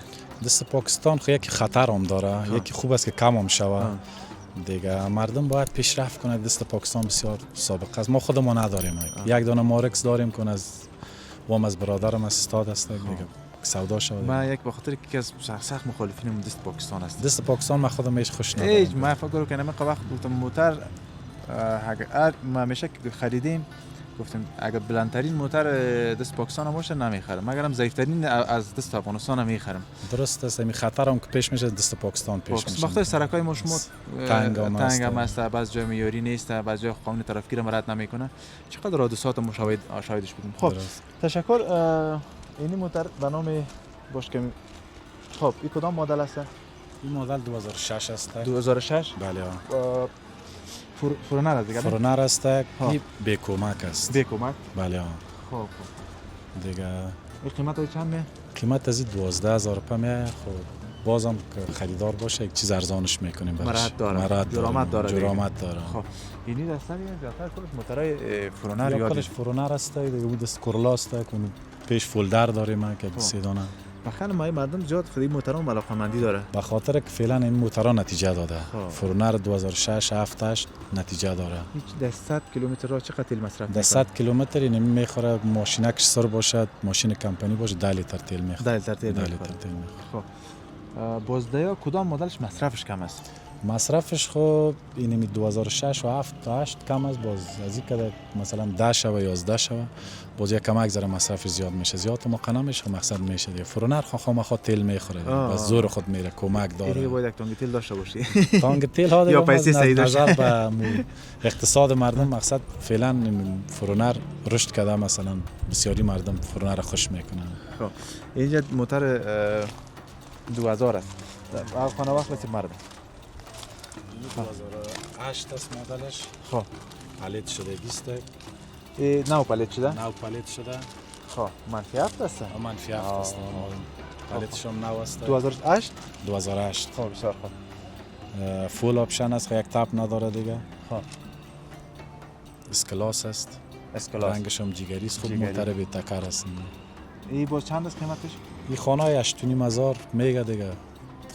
دست پاکستان خو یکی خطر هم داره یکی خوب است که کم هم شوه دیگه مردم باید پیشرفت کنه دست پاکستان بسیار سابقه است ما خودمون نداریم یک دانه مارکس داریم که از وام از برادرم از استاد است دیگه سودا شده. من یک بخاطر که از سخت مخالفینم دست پاکستان است. دست پاکستان من خودم هیچ خوش ندارم. من فکر کنم من وقت گفتم موتر ما همیشه خریدیم گفتم اگر بلندترین موتر دست پاکستان باشه نمیخرم مگرم ضعیفترین از دست افغانستان میخرم. درست است. این خطرم که پیش میشه دست پاکستان پیش میشه. وقتی سرکای ما شما تنگ هم است بعض جای معیاری نیست بعض جای قانون ترافیکی را رعایت نمیکنه چقدر حادثات ما شاهدش بودیم. خب تشکر. این موتر به نام باش که خب این کدام مدل است؟ این مدل 2006 است. 2006 بله. فرونر است دیگه. فرونر است. این بیکومک است. بیکومک؟ بله. خب دیگه این قیمت چند میه؟ قیمت از 12000 روپیه میه. خب بازم که خریدار باشه یک چیز ارزانش میکنیم براش. جرامت داره. خب اینی دستن زیادتر کلش موترای فرونر یا کلش فرونر است دیگه بود است کرولا است که پیش فولدر داریم که سه دانه بخاطر ما مردم زیاد خودی موترام علاقه‌مندی داره. به خاطر که فعلا این موترها نتیجه داده. خب. فرونر 2006 7 8 نتیجه داره. هیچ 100 کیلومتر راه چقدر تیل مصرف در 100 کیلومتر این میخوره، ماشینکش سر باشد، ماشین کمپانی باشه 10 لیتر تیل میخوره. 10 لیتر تیل 10 میخوره. لیتر تیل میخوره. خب بازدهیا کدام مدلش مصرفش کم است؟ مصرفش خب این 2006 و 7 تا 8 کم است، باز از این که مثلا 10 شوه 11 شوه باز یک کمک ذره مصرف زیاد میشه، زیاد مقنع میشه، مقصد میشه دیگه. فرونر خود تیل میخوره، بس زور خود میره، کمک داره. دیگه باید یک تانک تیل داشته باشی. تانک تیل ها دیگه یا پیسه صحیح نظر به اقتصاد مردم مقصد فعلا فرونر رشد کرده، مثلا بسیاری مردم فرونر خوش میکنن. خب اینجا موتر 2000 است. خانه وقت بسی مرد 2008 است مدلش. خب پلیت شده 20 نو پلیت شده؟ نو پلیت شده. خب منفی 7 است؟ منفی 7 است. پلیتش هم نو است. 2008 2008. خب بسیار خوب. فول آپشن است، یک تاپ نداره دیگه. خب اسکلاس است. اسکلاس رنگش هم جیگری است، خوب جیگری. موتر بی تکر است. این باز چند است قیمتش؟ این خانه 8500 میگه دیگه.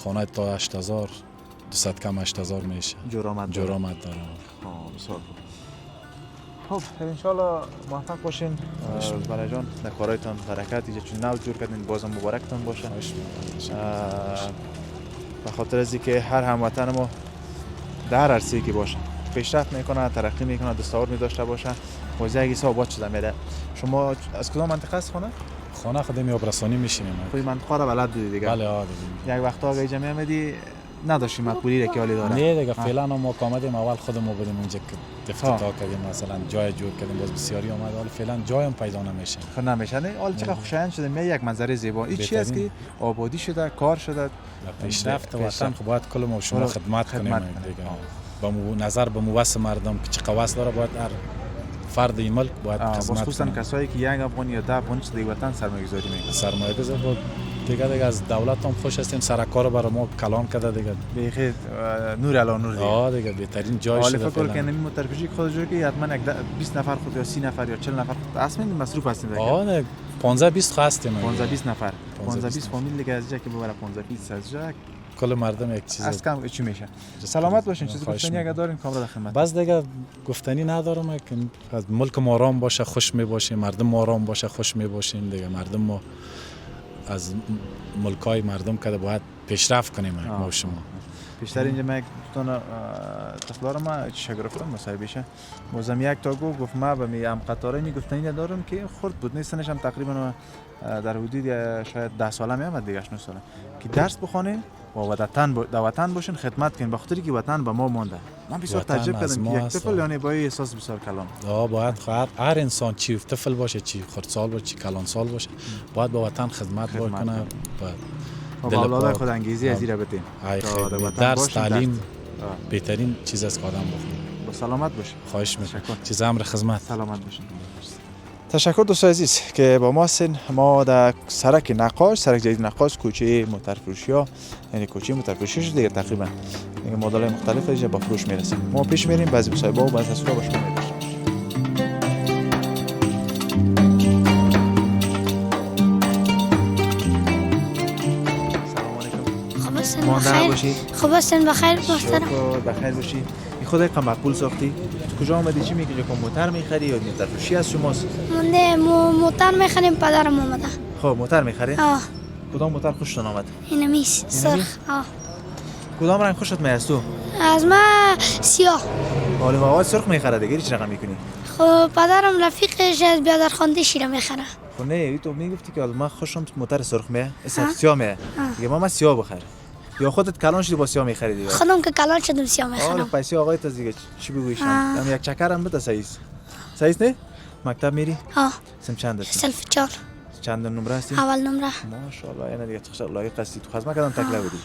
خانه تا 8000 200 کم 8000 میشه. جرامت جرامت داره. خب بسیار خوب. خب انشالله موفق باشین برای جان، در کارهایتان برکت اینجا چون نو جور کردین، بازم مبارکتان باشه. به خاطر از اینکه هر هموطن ما در عرصه‌ای که باشه پیشرفت میکنه، ترقی میکنه، دستاورد می‌داشته باشه، موضوع اگه آباد شده میره. شما از کدام منطقه است خانه؟ خانه خودم آبرسانی میشینیم. خب منطقه را بلد بودی دیگه. بله یک وقتا اگه اینجا میامدی نداشتیم مقبولی را که حالی داره. نه دیگه فعلا ما آمدیم اول خودمون بودیم اینجا که افتتاح کردیم، مثلا جای جور کردیم، باز بسیاری آمد، حالا فعلا جایم پیدا نمیشه. خب نمیشه نه، حالا چقدر خوشایند شده، می یک منظره زیبا. این چی است که آبادی شده، کار شده، پیشرفت وطن خب باید کل ما شما خدمت کنیم دیگه. با نظر به موسم مردم که چه قواس داره باید هر فرد این ملک باید خدمت خصوصا کنه. کسایی که یک افغان یا 10 افغان چه دیگه وطن سرمایه‌گذاری میکنن. سرمایه‌گذار بود دیگه از دولت هم خوش هستیم، سرکار برای ما کلان کرده دیگه. بیخی نور علی نور دیگه. دیگه بهترین جای شده. حالا فکر کنم این موترفیشی خود جوری که حتما 20 نفر خود یا 30 نفر یا 40 نفر اصلا مصروف هستیم دیگه. نه 15 20 هستیم. 15 20 نفر. 15 20 فامیل دیگه از اینجا که ببره 15 20 از اینجا کل مردم یک چیز از کم چی میشه. سلامت باشین. چیزی گفتنی اگه دارین کاملا در خدمت. بس دیگه گفتنی ندارم که از ملک ما آرام باشه، خوش می باشیم، مردم ما آرام باشه، خوش می باشیم دیگه. مردم ما از ملکای مردم که باید پیشرفت کنیم ما شما. بیشتر اینجا من دوستان تخلار ما شگرفتم مصاحبهشه. بازم یک تا گفت ما به می ام قطاره می گفتنی ندارم که خرد بود، نیستنش هم تقریبا در حدود شاید 10 ساله می آمد دیگه 8 9 ساله که درس بخونین و وطن باشین، خدمت کنین، بخاطری که وطن به ما مونده. من بسیار تعجب کردم که یک طفل یعنی با احساس بسیار کلان. باید هر انسان چی طفل باشه، چی خردسال باشه، چی کلان سال باشه، باید به وطن خدمت بکنه. و اولاد خود انگیزی از این بتین. درس تعلیم بهترین چیز است که آدم بخونه. با سلامت باشین. خواهش می‌کنم. چیز امر خدمت. سلامت باشین. تشکر دوستان عزیز که با ما هستین. ما در سرک نقاش، سرک جدید نقاش، کوچه موترفروشی‌ها، یعنی کوچه موترفروشی دیگه تقریبا دیگه مدل‌های مختلف اینجا با فروش میرسیم. ما پیش میریم، بعضی مصاحبه و بعضی تصویرها با شما می‌داشتیم. خوب هستین بخیر محترم. بخیر باشی. این خود یک مقبول ساختی؟ کجا آمدی؟ چی میگی؟ موتر میخری یا موترفروشی از شماست؟ نه موتر میخریم، پدرم اومده. خب موتر میخری؟ آه. کدام موتر خوشتون آمد؟ اینمیس سرخ. کدام رنگ خوشت میاد تو؟ از ما سیاه. حالا آواز سرخ میخره دیگه چی رقم میکنی؟ خب پدرم رفیقش از بیادر خانده شیره میخره. خب نه تو میگفتی که من خوشم موتر سرخ میاد، سیاه میاد. دیگه ما سیاه بخره. یا خودت کلان شدی با سیاه میخری دیگه؟ خودم که کلان شدم سیاه میخرم. حالا پیسه آقای تا دیگه چی بگویشم؟ هم یک چکرم بده سایز. سایز نه؟ مکتب میری؟ سم چند است؟ سلف 4. چند نمره هستی؟ اول نمره. ماشاءالله اینا دیگه تو لایق هستی. تو خدمت کردن تکلا بودی.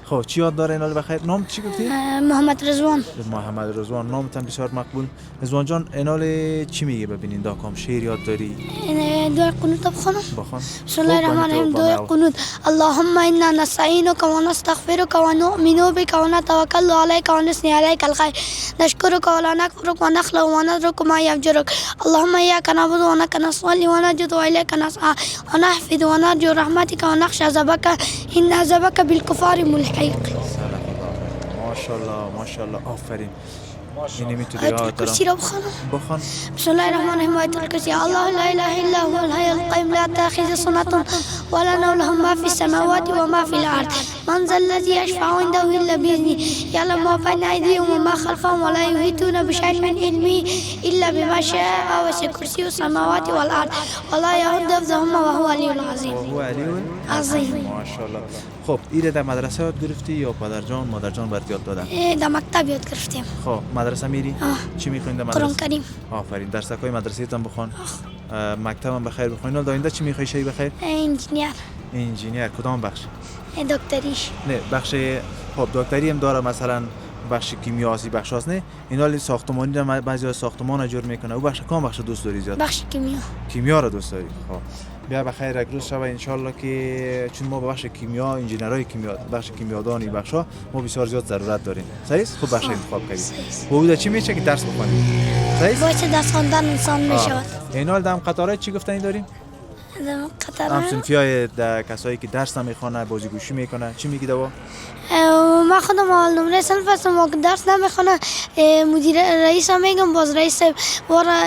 خب چی یاد داره اینال بخیر؟ نام چی گفتی؟ محمد رضوان. محمد رضوان. نامت هم بسیار مقبول. رضوان جان اینال چی میگه ببینین داکام شعر یاد داری؟ دعای قنوت بخونم. بخوان. بسم الله الرحمن الرحیم. دعای قنوت. اللهم انا نستعینک و نستغفرک و نؤمن بک و نتوکل علیک و نثنی علیک الخیر نشکرک و لا نکفرک و نخلع و نترک ما یفجرک اللهم ایاک نعبد و ایاک نستعین و نجد و الیک نسعی و نحفظ و نرجو رحمتک و نخشى عذابک ان عذابک بالکفار ملحق. ماشاءالله ماشاءالله آفرین. اینی میتونی آیت یاد الکرسی دارم. رو بخونم. بخوان. بسم الله الرحمن الرحیم. آیت الکرسی. الله لا اله الا هو الحي القيوم لا تأخذه سنة ولا نوم له ما في السماوات وما في الأرض من ذا الذي يشفع عنده إلا بإذنه يعلم ما بين أيديهم وما خلفهم ولا يحيطون بشيء من علمه إلا بما شاء وسع كرسيه السماوات والأرض ولا يؤوده حفظهما وهو العلي العظيم. وهو علی عظیم. ماشاءالله. خب ایره در مدرسه یاد گرفتی یا پدرجان مادرجان برات یاد دادن؟ در مکتب یاد گرفتیم. خب مدرسه میری؟ چی میخوین در مدرسه؟ قرآن کریم. آفرین. درسکای مدرسه تان بخوان. مکتب هم بخیر بخوین. آینده چی میخوای شی بخیر؟ انجینیر. انجینیر. کدام بخش؟ دکتریش. نه بخش خب دکتری هم داره مثلا بخش کیمیاسی بخش هست نه اینا ساختمانی در بعضی ساختمان جور میکنه او بخش کام بخش دوست داری زیاد؟ بخش کیمیا. کیمیا رو دوست داری. خب بیا بخیر یک روز شب ان شاء الله که چون ما به بخش کیمیا انجینرای کیمیا بخش کیمیادانی بخشا ما بسیار زیاد ضرورت داریم. صحیح است؟ خب بخش انتخاب کنید. بوده چی میشه که درس بخونید؟ صحیح است؟ باعث دست خواندن انسان میشود. اینا دم قطاره چی گفتنی داریم؟ قطار هم صنفیای کسایی که درس نمیخونه بازیگوشی میکنه چی میگی دوا؟ ما خودم اول نمره صنف هستم و درس نمیخونه مدیر رئیس هم میگم باز رئیس وارا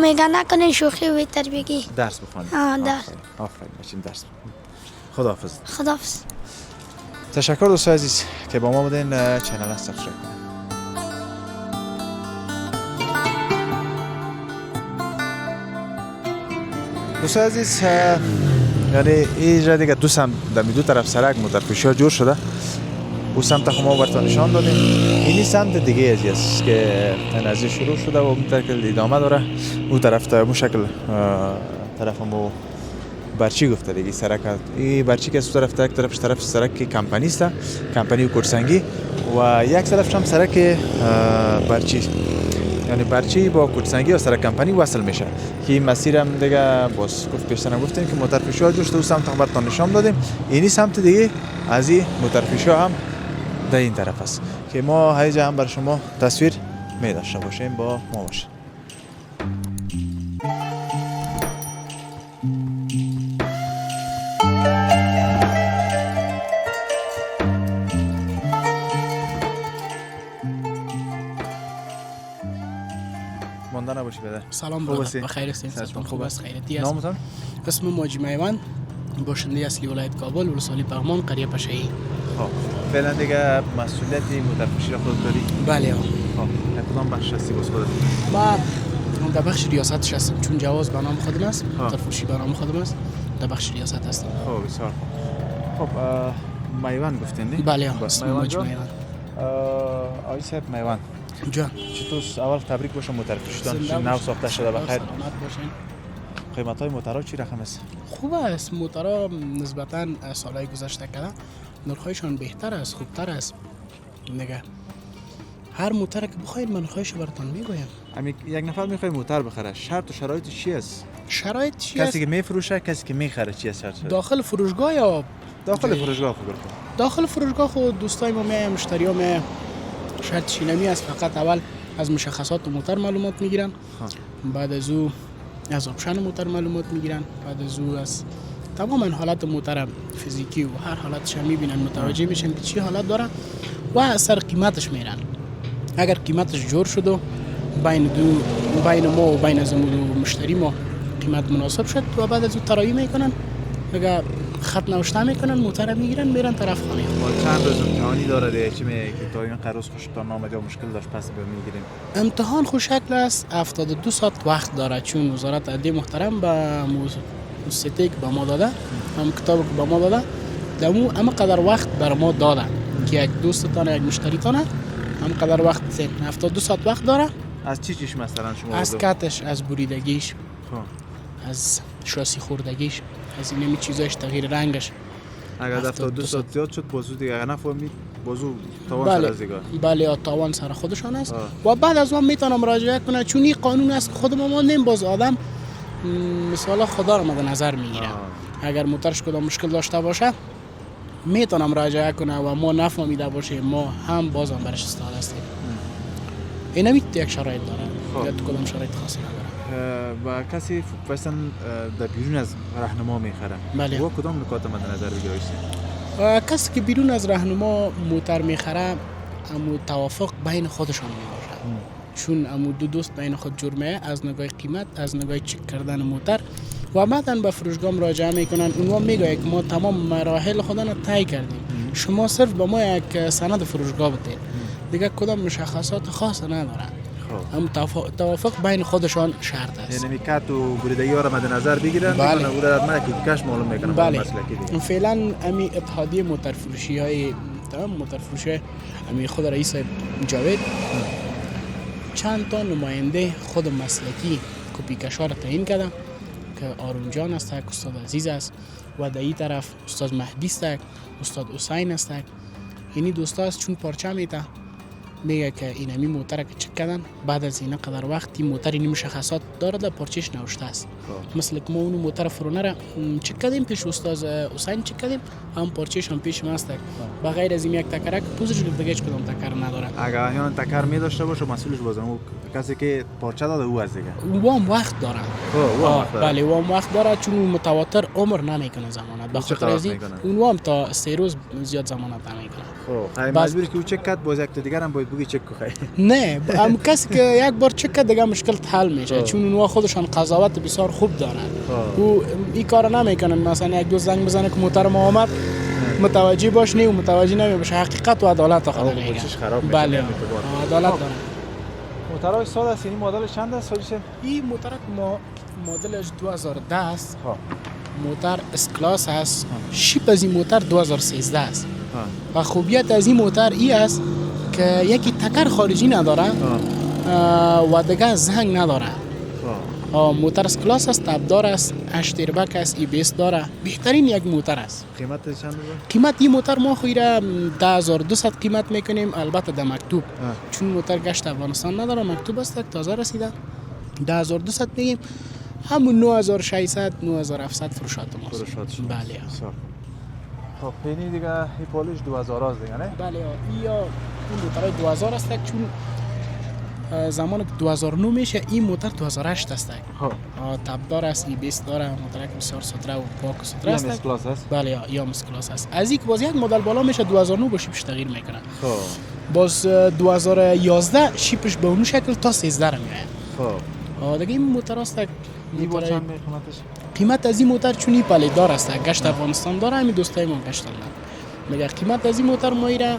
میگه نکنه شوخی بهتر بگی درس بخونید. درس. آفرین باشین درس. خداحافظ. خداحافظ. تشکر دوستان عزیز که با ما بودین. چنل سابسکرایب کنید. دوستان عزیز یعنی اینجا دیگه دو سمت در دو طرف سرک موتورپیشا جور شده. او سمت خو ما براتون نشان دادیم. اینی سمت دیگه است که تنازع شروع شده و متأکد ادامه داره. اون طرف تا مو شکل طرف مو برچی گفته دیگه سرک. این برچی که از طرف تا یک طرف سرک کمپانی است، کمپانی کوچسنگی و یک طرفش هم سرک برچی. یعنی برچی با کوچسنگی و سرک کمپانی وصل میشه. که این مسیر هم دیگه باز گفت پیشتر گفتیم که موتورپیشا جوشته و سمت براتون نشان دادیم. اینی سمت دیگه از این موتورپیشا هم در این طرف است که ما هیجا هم بر شما تصویر می داشته باشیم. با ما باشیم. مانده نباشی بده. سلام برادر، بخیر هستین؟ سلام خوب است، خیریتی است. نامتان؟ اسم ماجی میوان، باشنده اصلی ولایت کابل، ولسوالی پغمان، قریه پشه‌ای. خب فعلا دیگه مسئولیت موتورپیشی را خودت داری؟ بله. خب کدام بخش هستی باز خودت؟ ما در بخش ریاستش هستم چون جواز به نام خودم است، موتورپیشی به نام خودم است، در بخش ریاست هستم. خب بسیار خوب. خب میوان گفتین نه؟ بله اسم ماجی میوان. آقای صاحب میوان جان چطور؟ اول تبریک باشه موتورپیشیتان نو ساخته شده بخیر. سلامت باشین. قیمت های موتورها چی رقم است؟ خوب است، موتورها نسبتا سالهای گذشته کردن نرخ‌هایشان بهتر است، خوبتر است. نگه هر موتور که بخواید من نرخ‌هایش براتون میگویم. یک نفر میخواد موتور بخره، شرط و شرایط چی است؟ شرایط چی است؟ کسی که میفروشه، کسی که میخره چی است شرط؟ داخل فروشگاه یا داخل فروشگاه خود کن. داخل فروشگاه خود دوستای ما میایم، مشتری‌ها میایم. شرط شینمی است، فقط اول از مشخصات موتور معلومات میگیرن، بعد از او از آپشن موتور معلومات میگیرن، بعد از او از تمام حالات موتور فیزیکی و هر حالتش میبینن، متوجه میشن که چی حالت داره و از سر قیمتش میرن. اگر قیمتش جور شد و بین ما و بین از مشتری ما قیمت مناسب شد و بعد از او طراحی میکنن، اگر خط نوشته میکنن موتور میگیرن میرن طرف خانه. ما چند روز امتحانی داره دیگه چی میگه که تا این قروز خوشتان آمد یا مشکل داشت پس میگیریم؟ امتحان خوش شکل است، 72 ساعت وقت داره چون وزارت عدلیه محترم به موسیقی که به ما داده، هم کتاب که به ما داده، دمو اما قدر وقت بر ما داده که یک دوستتان یک مشتریتان هم قدر وقت 72 ساعت وقت داره. از چی چیش مثلا شما؟ از کتش، از بریدگیش، از شاسی خوردگیش، از این چیزاش، تغییر رنگش، اگر دفعه 2 ساعت زیاد شد بازو دیگه اگر نفهمید بازو توان بله. سر از دیگه. بله تاوان سر خودشان است و بعد از اون میتونه مراجعه کنه چون این قانون است که خود ما ماندیم. باز آدم مثلا خدا رو مد نظر میگیره. اگر موترش کدام مشکل داشته باشه میتونه مراجعه کنه و ما نفهمیده باشه ما هم بازم برش استاد هستیم. این هم یک شرایط داره یا تو کدام شرایط خاصی نداره. و کسی مثلا در بیرون از راهنما میخره بله. و کدام نکات مد نظر بگیرید؟ کسی که بیرون از راهنما موتر میخره امو توافق بین خودشان میباشه. چون امو دو دوست بین خود جرمه از نگاه قیمت از نگاه چک کردن موتر و بعدن به فروشگاه مراجعه میکنن. اونها میگه که ما تمام مراحل خودنا رو طی کردیم، شما صرف به ما یک سند فروشگاه بدید، دیگه کدام مشخصات خاص ندارن. هم توافق بین خودشان شرط است. یعنی کات و بریدگی ها را مد نظر بگیرن. بله. و در من که کش معلوم میکنم. بله. فعلا امی اتحادیه موتر فروشی های تمام موتر فروشی امی خود رئیس جاوید چند تا نماینده خود مسلکی کپیکشا را تعیین کردن که آرون جان است، استاد عزیز است و در این طرف استاد مهدی است، استاد حسین است. اینی دوستا است چون پارچه میته میگه که این همی موتر که چک کردن بعد از این قدر وقتی موتر این مشخصات داره در پارچهش نوشته است. مثل که ما اون موتر فرونه را چک کردیم پیش استاد حسین چک کردیم هم پارچهش هم پیش ما است. بغیر از این یک تکرک پوزش دیگه هیچ کدام تکر نداره. اگر احیانا تکر می داشته باشه مسئولش بازم او کسی که پارچه داده او از دیگه. او هم وقت داره. بله او هم وقت داره چون متواتر عمر نمیکنه ضمانت. به خاطر از این اون هم تا 3 روز زیاد ضمانت نمیکنه. خب مجبوری که او چک کرد باز یک تا دیگر هم باید بگی چک کنه. نه هم کسی که یک بار چک کرد دیگه مشکل حل میشه چون اونها خودشان قضاوت بسیار خوب دارن. او این کارو نمیکنن مثلا یک دو زنگ بزنه که موتر ما آمد متوجه باش نه و متوجه نمیشه. حقیقت و عدالت خود میگه. بله عدالت داره. موترهای ساده است. این مدلش چند است حاجی؟ این موتر ما مدلش 2010 است. موتر اس کلاس است. شیپ از این موتر 2013 است. و خوبیت از این موتر ای است که یکی تکر خارجی نداره و دیگه زنگ نداره. موتر اس کلاس است، تابدار است، 8 ایربک است، ای بیس داره. بهترین یک موتر است. قیمتش چند بود؟ قیمت این موتر ما خویره 10200 قیمت میکنیم البته در مکتوب. چون موتر گشت افغانستان نداره مکتوب است تازه رسیده 10200 میگیم. همون 9600 9700 فروشات ماست. بله. خب پینی دیگه این پالیش 2000 است دیگه نه؟ بله این موتر 2000 است چون زمان 2009 میشه این موتر 2008 است. تابدار است، ای بیس داره، موتر بسیار ستره و پاک و ستره است. اس کلاس است. بله یا اس کلاس است. از یک باز یک مدل بالا میشه 2009 با شیپش تغییر میکنه. باز 2011 شیپش به اون شکل تا 13 میاد. دیگه این موتر است. این چند قیمتش؟ قیمت از این موتر چونی پلیدار است. گشت افغانستان داره همین دوستای ما گشتن. میگه قیمت از این موتر ما ایره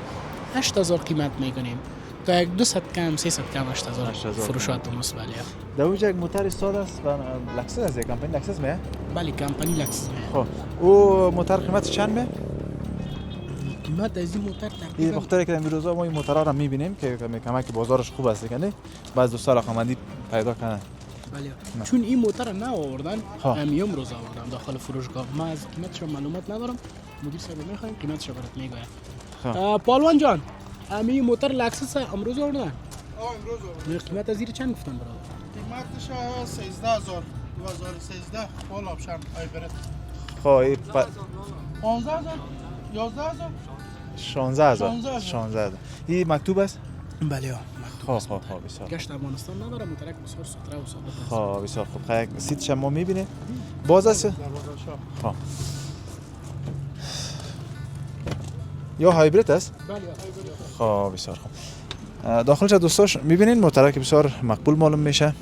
8000 قیمت میکنیم. تا یک 200 کم 300 کم 8000 فروشات ماست. بله. در اونجا یک موتر ساده است و لکسس است. کمپانی لکسس میه؟ بله کمپانی لکسس میه. خب او موتر قیمتش چند میه؟ قیمت از این موتر تقریبا این بخاطر که امروز ما این موترها رو میبینیم که کمک بازارش خوب است دیگه. بعض دوستا رقمندی پیدا کردن. بله. چون این موتر نه آوردن همین روز آوردن داخل فروشگاه. ما از قیمتش معلومات ندارم. مدیر صاحب میخوایم قیمتش برات میگه. پالوان جان همین موتر لکسس امروز آوردن؟ امروز آوردن. قیمت از زیر چند گفتن برات؟ قیمتش 13000 2013 فول آپشن هایبرید. خب این 15000 11000 16000 این مکتوب است؟ بله خب بسیار گشت افغانستان نداره موتر بسیار ستره و ثابت است. خب بسیار خوب. خب سیتش ما میبینیم باز است. خب یا هایبرید است؟ بله هایبرید. خب بسیار خوب. داخلش دوستاش میبینین موتر که بسیار مقبول معلوم میشه.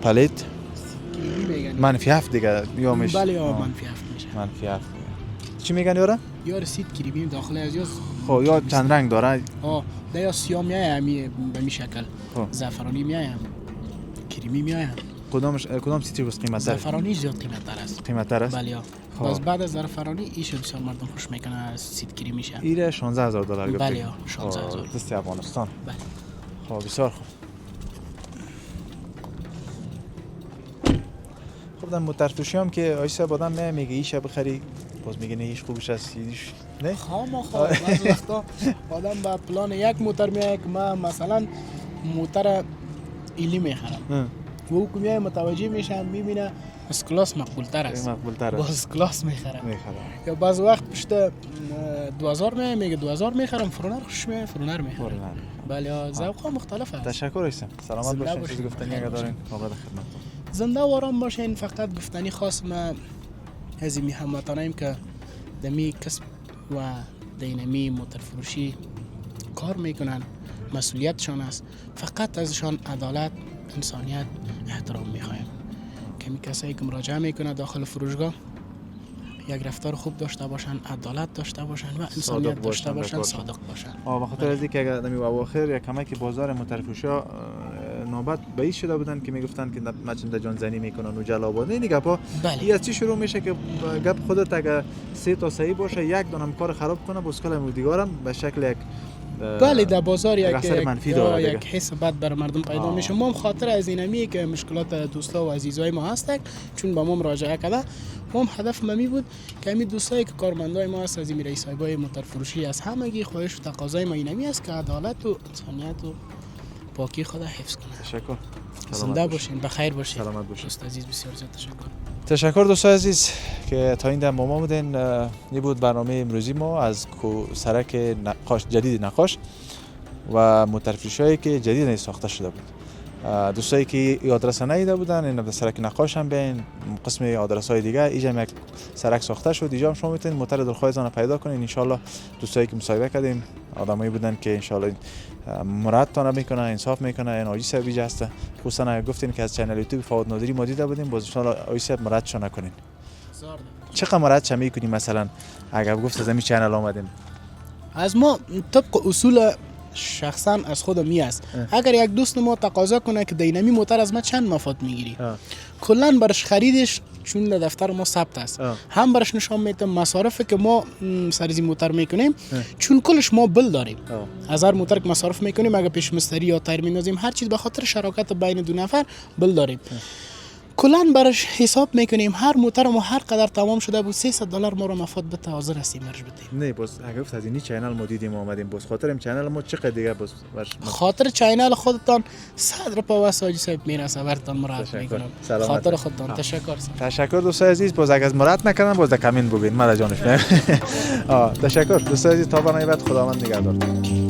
پلیت منفی 7 دیگه یا میشه. بله منفی 7 میشه. منفی 7 چی میگن یارا؟ یا رسید کریمی داخل از یا خب یا چند رنگ داره؟ ده یا سیاه میایه همی به می شکل. زعفرانی میایه کریمی میایه. کدام سیتی بس قیمت داره؟ زعفرانی زیاد قیمت داره است. قیمت داره است؟ بله. باز بعد از زعفرانی ایش بسیار مردم خوش میکنه سیت کریمی میشه. ایره 16000 دلار گفت. بله 16000 دست افغانستان. بله. خب بسیار خوب. خب در موتر فروشی هم که آیسا بادم میگه ایشه بخری باز میگه نه هیچ خوبش است هیچ نه خامخا بعض وقتا آدم با پلان یک موتر میایه که من مثلا موتر ایلی میخرم و او که میایه متوجه میشم میبینه از کلاس مقبول تر است مقبول تر باز است کلاس میخرم میخرم یا بعض وقت پشت 2000 میگه 2000 میخرم فرونر خوش میایه فرونر میخرم بله ذوق ها مختلف است. تشکر ایسم سلامت زنده باشین باشین. چیز گفتنی اگر دارین آماده خدمتتون زنده و آرام باشین. فقط گفتنی خاص ما از این هموطنایم که دمی کسب و دینمی موتر فروشی کار میکنن مسئولیتشان است، فقط ازشان عدالت، انسانیت، احترام میخوایم. کمی کسایی که مراجعه میکنه داخل فروشگاه یک رفتار خوب داشته باشن، عدالت داشته باشن و انسانیت داشته باشن، صادق باشن. به خاطر از اینکه اگر نمی اواخر یک کمک بازار موترفروشا نوبت به این شده بودن که میگفتن که مچنده جان زنی میکنن و جلابات نه گپا. بله. این از چی شروع میشه که گپ خودت اگر 3 تا صحیح باشه یک دونم کار خراب کنه بسکل دیگارم به شکل یک بله در بازار یک اثر منفی داره یک حس بد بر مردم پیدا میشه. ما هم خاطر از اینمیه که مشکلات دوستا و عزیزای ما هستک چون با ما مراجعه کردن، ما هم هدف ما می بود که همین دوستایی که کارمندای ما هست از این رئیس صاحبای موتر فروشی از همگی خواهش و تقاضای ما اینمی است که عدالت و انسانیت و پاکی خود حفظ کنه. تشکر. زنده باشین، بخیر باشین. سلامت باشین. دوست عزیز بسیار زیاد تشکر. تشکر دوستان عزیز که تا این دم با ما بودین. این بود برنامه امروزی ما از سرک نقاش جدید نقاش و موترفروشایی که جدید ساخته شده بود. دوستایی که این آدرس ندیده بودن این در سرک نقاش هم بیاین، قسم آدرس های دیگه اینجا یک سرک ساخته شد، اینجا هم شما میتونید موتر دلخواهتون رو پیدا کنین. ان شاء الله دوستایی که مصاحبه کردیم آدمایی بودن که ان شاء الله مرادتون میکنه، انصاف میکنه. این آجی صاحب اینجا هست، خصوصا اگه گفتین که از کانال یوتیوب فواد نادری ما دیده بودیم، باز ان شاء الله آجی صاحب مرادشون نکنین. چقدر مرادش میکنیم مثلا اگه گفت از همین کانال اومدیم؟ از ما طبق اصول شخصا از خودم است اگر یک دوست ما تقاضا کنه که دینامی موتر از ما چند مفاد میگیری، کلا برش خریدش چون در دفتر ما ثبت است هم برش نشان میدم مصارفی که ما سرزی موتر میکنیم چون کلش ما بل داریم. از هر موتر که مصارف میکنیم اگر پیش مستری یا تایر میندازیم هر چیز به خاطر شراکت بین دو نفر بل داریم. کلا برش حساب میکنیم هر موتر ما هر قدر تمام شده بود $300 ما رو مفاد بده حاضر هستیم مرج بدیم. نه باز اگه گفت از این چینل ما دیدیم اومدیم، باز خاطر این چینل ما چقدر دیگه باز خاطر چینل خودتان 100 روپیه واسه حاجی صاحب میرسه براتون مراد میکنم. خاطر خودتان تشکر دوستان عزیز. باز اگه از مراد نکردن باز در کامنت بگین، مرا جانش تشکر دوستان عزیز. تا برنامه بعد خداوند نگهدار.